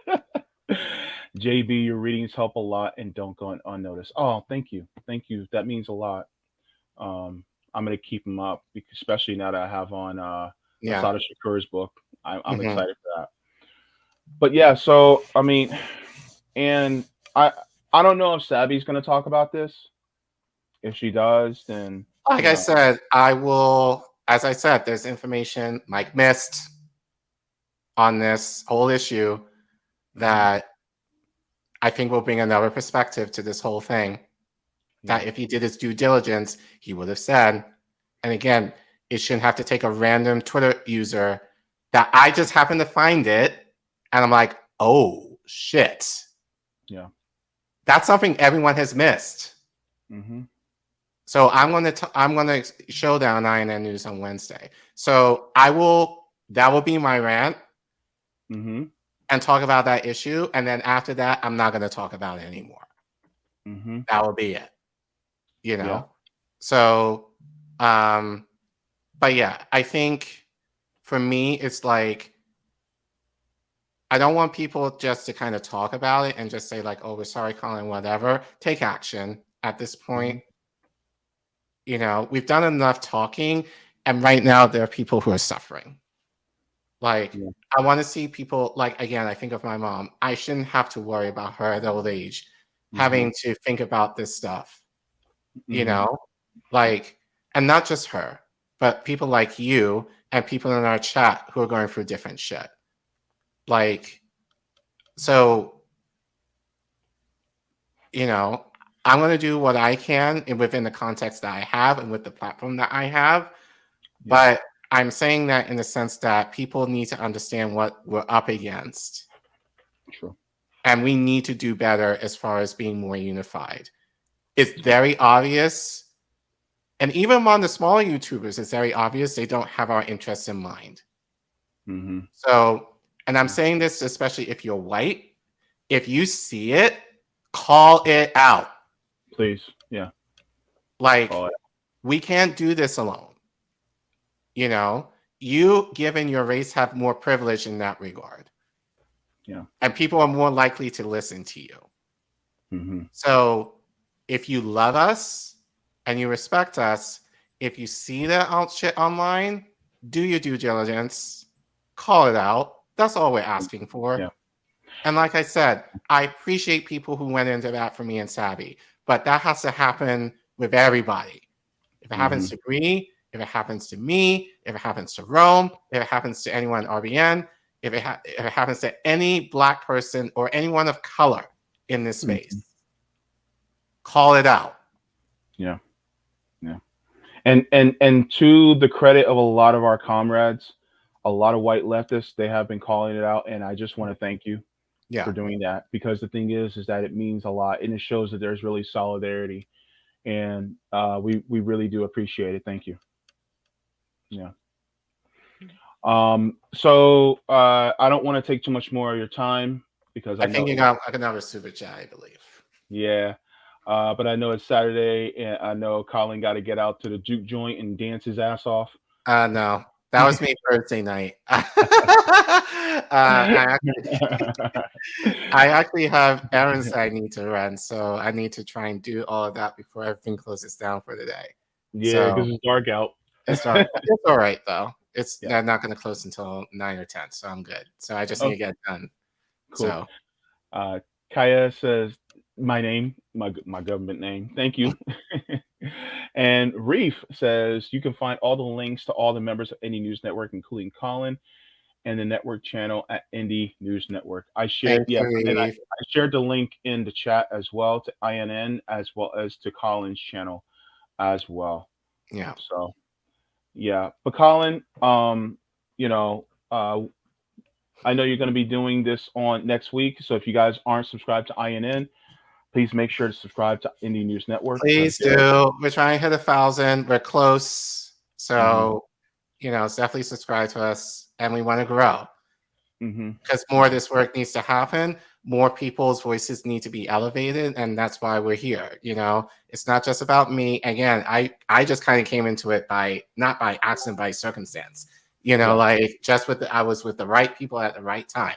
JB, your readings help a lot and don't go unnoticed. Oh, thank you. Thank you. That means a lot. I'm going to keep them up, especially now that I have on Asada Shakur's book. I'm excited for that. But yeah, so, and I don't know if Sabby's going to talk about this, If she does, then Like I said, I will. As I said, there's information Mike missed on this whole issue that I think will bring another perspective to this whole thing. That if he did his due diligence, he would have said. And again, it shouldn't have to take a random Twitter user that I just happen to find it, and I'm like, oh shit. Yeah. That's something everyone has missed. Mm-hmm. So I'm gonna show down INN News on Wednesday. So that will be my rant Mm-hmm. and talk about that issue. And then after that, I'm not gonna talk about it anymore. Mm-hmm. That will be it. You know? Yeah. So but yeah, I think for me it's like I don't want people just to kind of talk about it and just say like, oh, we're sorry, Colin, whatever. Take action at this point. You know, we've done enough talking, and right now there are people who are suffering. Like, I want to see people, like, again, I think of my mom. I shouldn't have to worry about her at old age having to think about this stuff, you know? Like, and not just her, but people like you and people in our chat who are going through different shit. Like, so, you know, I'm going to do what I can within the context that I have and with the platform that I have. But I'm saying that in the sense that people need to understand what we're up against. True. And we need to do better as far as being more unified. It's very obvious. And even among the smaller YouTubers, it's very obvious they don't have our interests in mind. Mm-hmm. So, and I'm saying this especially if you're white. If you see it, call it out. Please. Yeah. Like, we can't do this alone. You know, you, given your race, have more privilege in that regard. Yeah. And people are more likely to listen to you. Mm-hmm. So if you love us and you respect us, if you see that shit online, do your due diligence, call it out. That's all we're asking for. Yeah. And like I said, I appreciate people who went into that for me and Sabby, but that has to happen with everybody. If it happens to Bree, if it happens to me, if it happens to Rome, if it happens to anyone in RBN, if it happens to any Black person or anyone of color in this space, call it out. Yeah. Yeah. And to the credit of a lot of our comrades, a lot of white leftists, they have been calling it out, and I just want to thank you for doing that, because the thing is that it means a lot, and it shows that there's really solidarity, and we really do appreciate it. Thank you. Yeah. So I don't want to take too much more of your time, because I think you got another super chat, I believe. Yeah. But I know it's Saturday, and I know Colin got to get out to the juke joint and dance his ass off. No, that was me Thursday night. I actually have errands I need to run, so I need to try and do all of that before everything closes down for the day. Yeah, because it's dark out. It's dark. It's all right though. They're not going to close until 9 or 10, so I'm good. So I just need to get it done. Cool. So, Kaya says my name, my government name. Thank you. And Reef says you can find all the links to all the members of Indie News Network, including Colin, and the network channel at Indie News Network. I shared, I shared the link in the chat as well to INN, as well as to Colin's channel as well. Yeah. So, yeah. But Colin, you know, I know you're going to be doing this on next week. So if you guys aren't subscribed to INN, please make sure to subscribe to Indie News Network. Please do. We're trying to hit 1,000. We're close. So, you know, definitely subscribe to us, and we want to grow. Because more of this work needs to happen. More people's voices need to be elevated, and that's why we're here. You know, it's not just about me. Again, I just kind of came into it not by accident, by circumstance. You know, like just I was with the right people at the right time,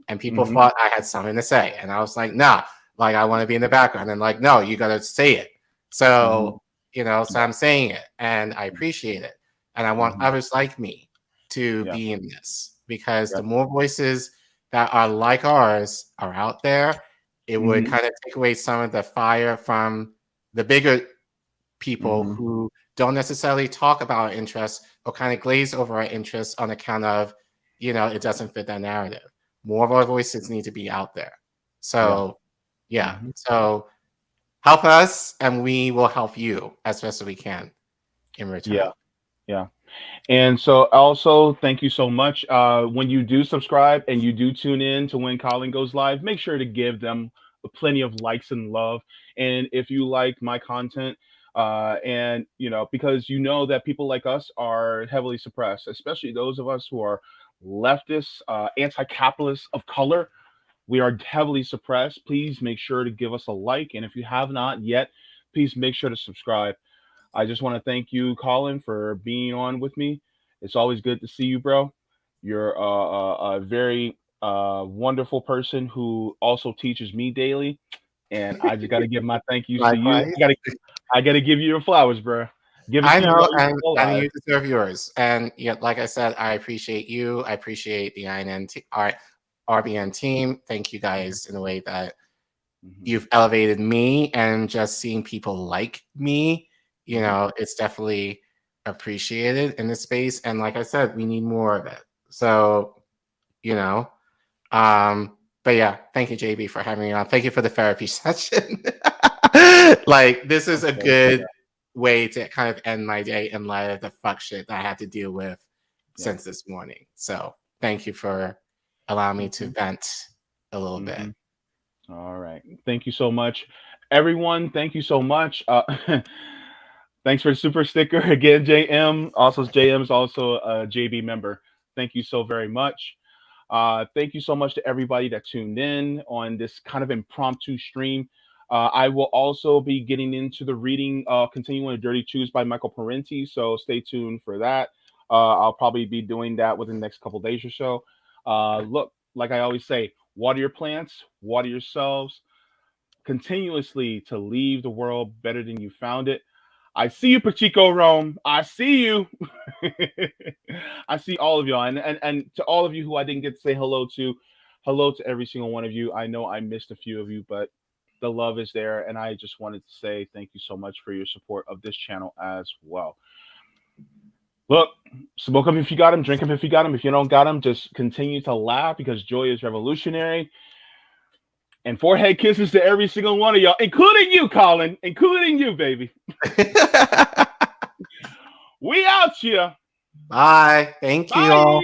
and people thought I had something to say, and I was like, nah, like I want to be in the background, and like, no, you got to say it. So, you know, so I'm saying it, and I appreciate it, and I want others like me to be in this, because the more voices that are like ours are out there, it would kind of take away some of the fire from the bigger people who don't necessarily talk about our interests or kind of glaze over our interests on account of, it doesn't fit that narrative. More of our voices need to be out there. So, yeah. So help us and we will help you as best as we can in return. Yeah. And so also thank you so much. When you do subscribe and you do tune in to when Colin goes live, make sure to give them plenty of likes and love. And if you like my content, and because that people like us are heavily suppressed, especially those of us who are leftists, anti-capitalists of color, we are heavily suppressed. Please make sure to give us a like. And if you have not yet, please make sure to subscribe. I just want to thank you, Colin, for being on with me. It's always good to see you, bro. You're a very wonderful person who also teaches me daily, and I just got to give my thank yous to you. Likewise. I gotta give you your flowers, bro. Give it I to you know, while you're still and alive. you deserve yours. And like I said, I appreciate you. I appreciate the RBN team. Thank you guys in a way that you've elevated me, and just seeing people like me, it's definitely appreciated in this space. And like I said, we need more of it. So, but yeah, thank you, JB, for having me on. Thank you for the therapy session. Like, this is a good way to kind of end my day in light of the fuck shit that I had to deal with since this morning. So thank you for allowing me to vent a little bit. All right. Thank you so much, everyone. Thank you so much. Thanks for the super sticker again, JM. Also, JM is also a JB member. Thank you so very much. Thank you so much to everybody that tuned in on this kind of impromptu stream. I will also be getting into the reading, continuing a Dirty Choose by Michael Parenti. So stay tuned for that. I'll probably be doing that within the next couple days or so. Look, like I always say, water your plants, water yourselves, continuously to leave the world better than you found it. I see you, Pachico Rome. I see you. I see all of y'all. And to all of you who I didn't get to say hello to every single one of you. I know I missed a few of you, but the love is there. And I just wanted to say thank you so much for your support of this channel as well. Look, smoke them if you got them, drink them if you got them. If you don't got them, just continue to laugh, because joy is revolutionary. And forehead kisses to every single one of y'all, including you, Colin, including you, baby. We out here. Bye. Thank you all.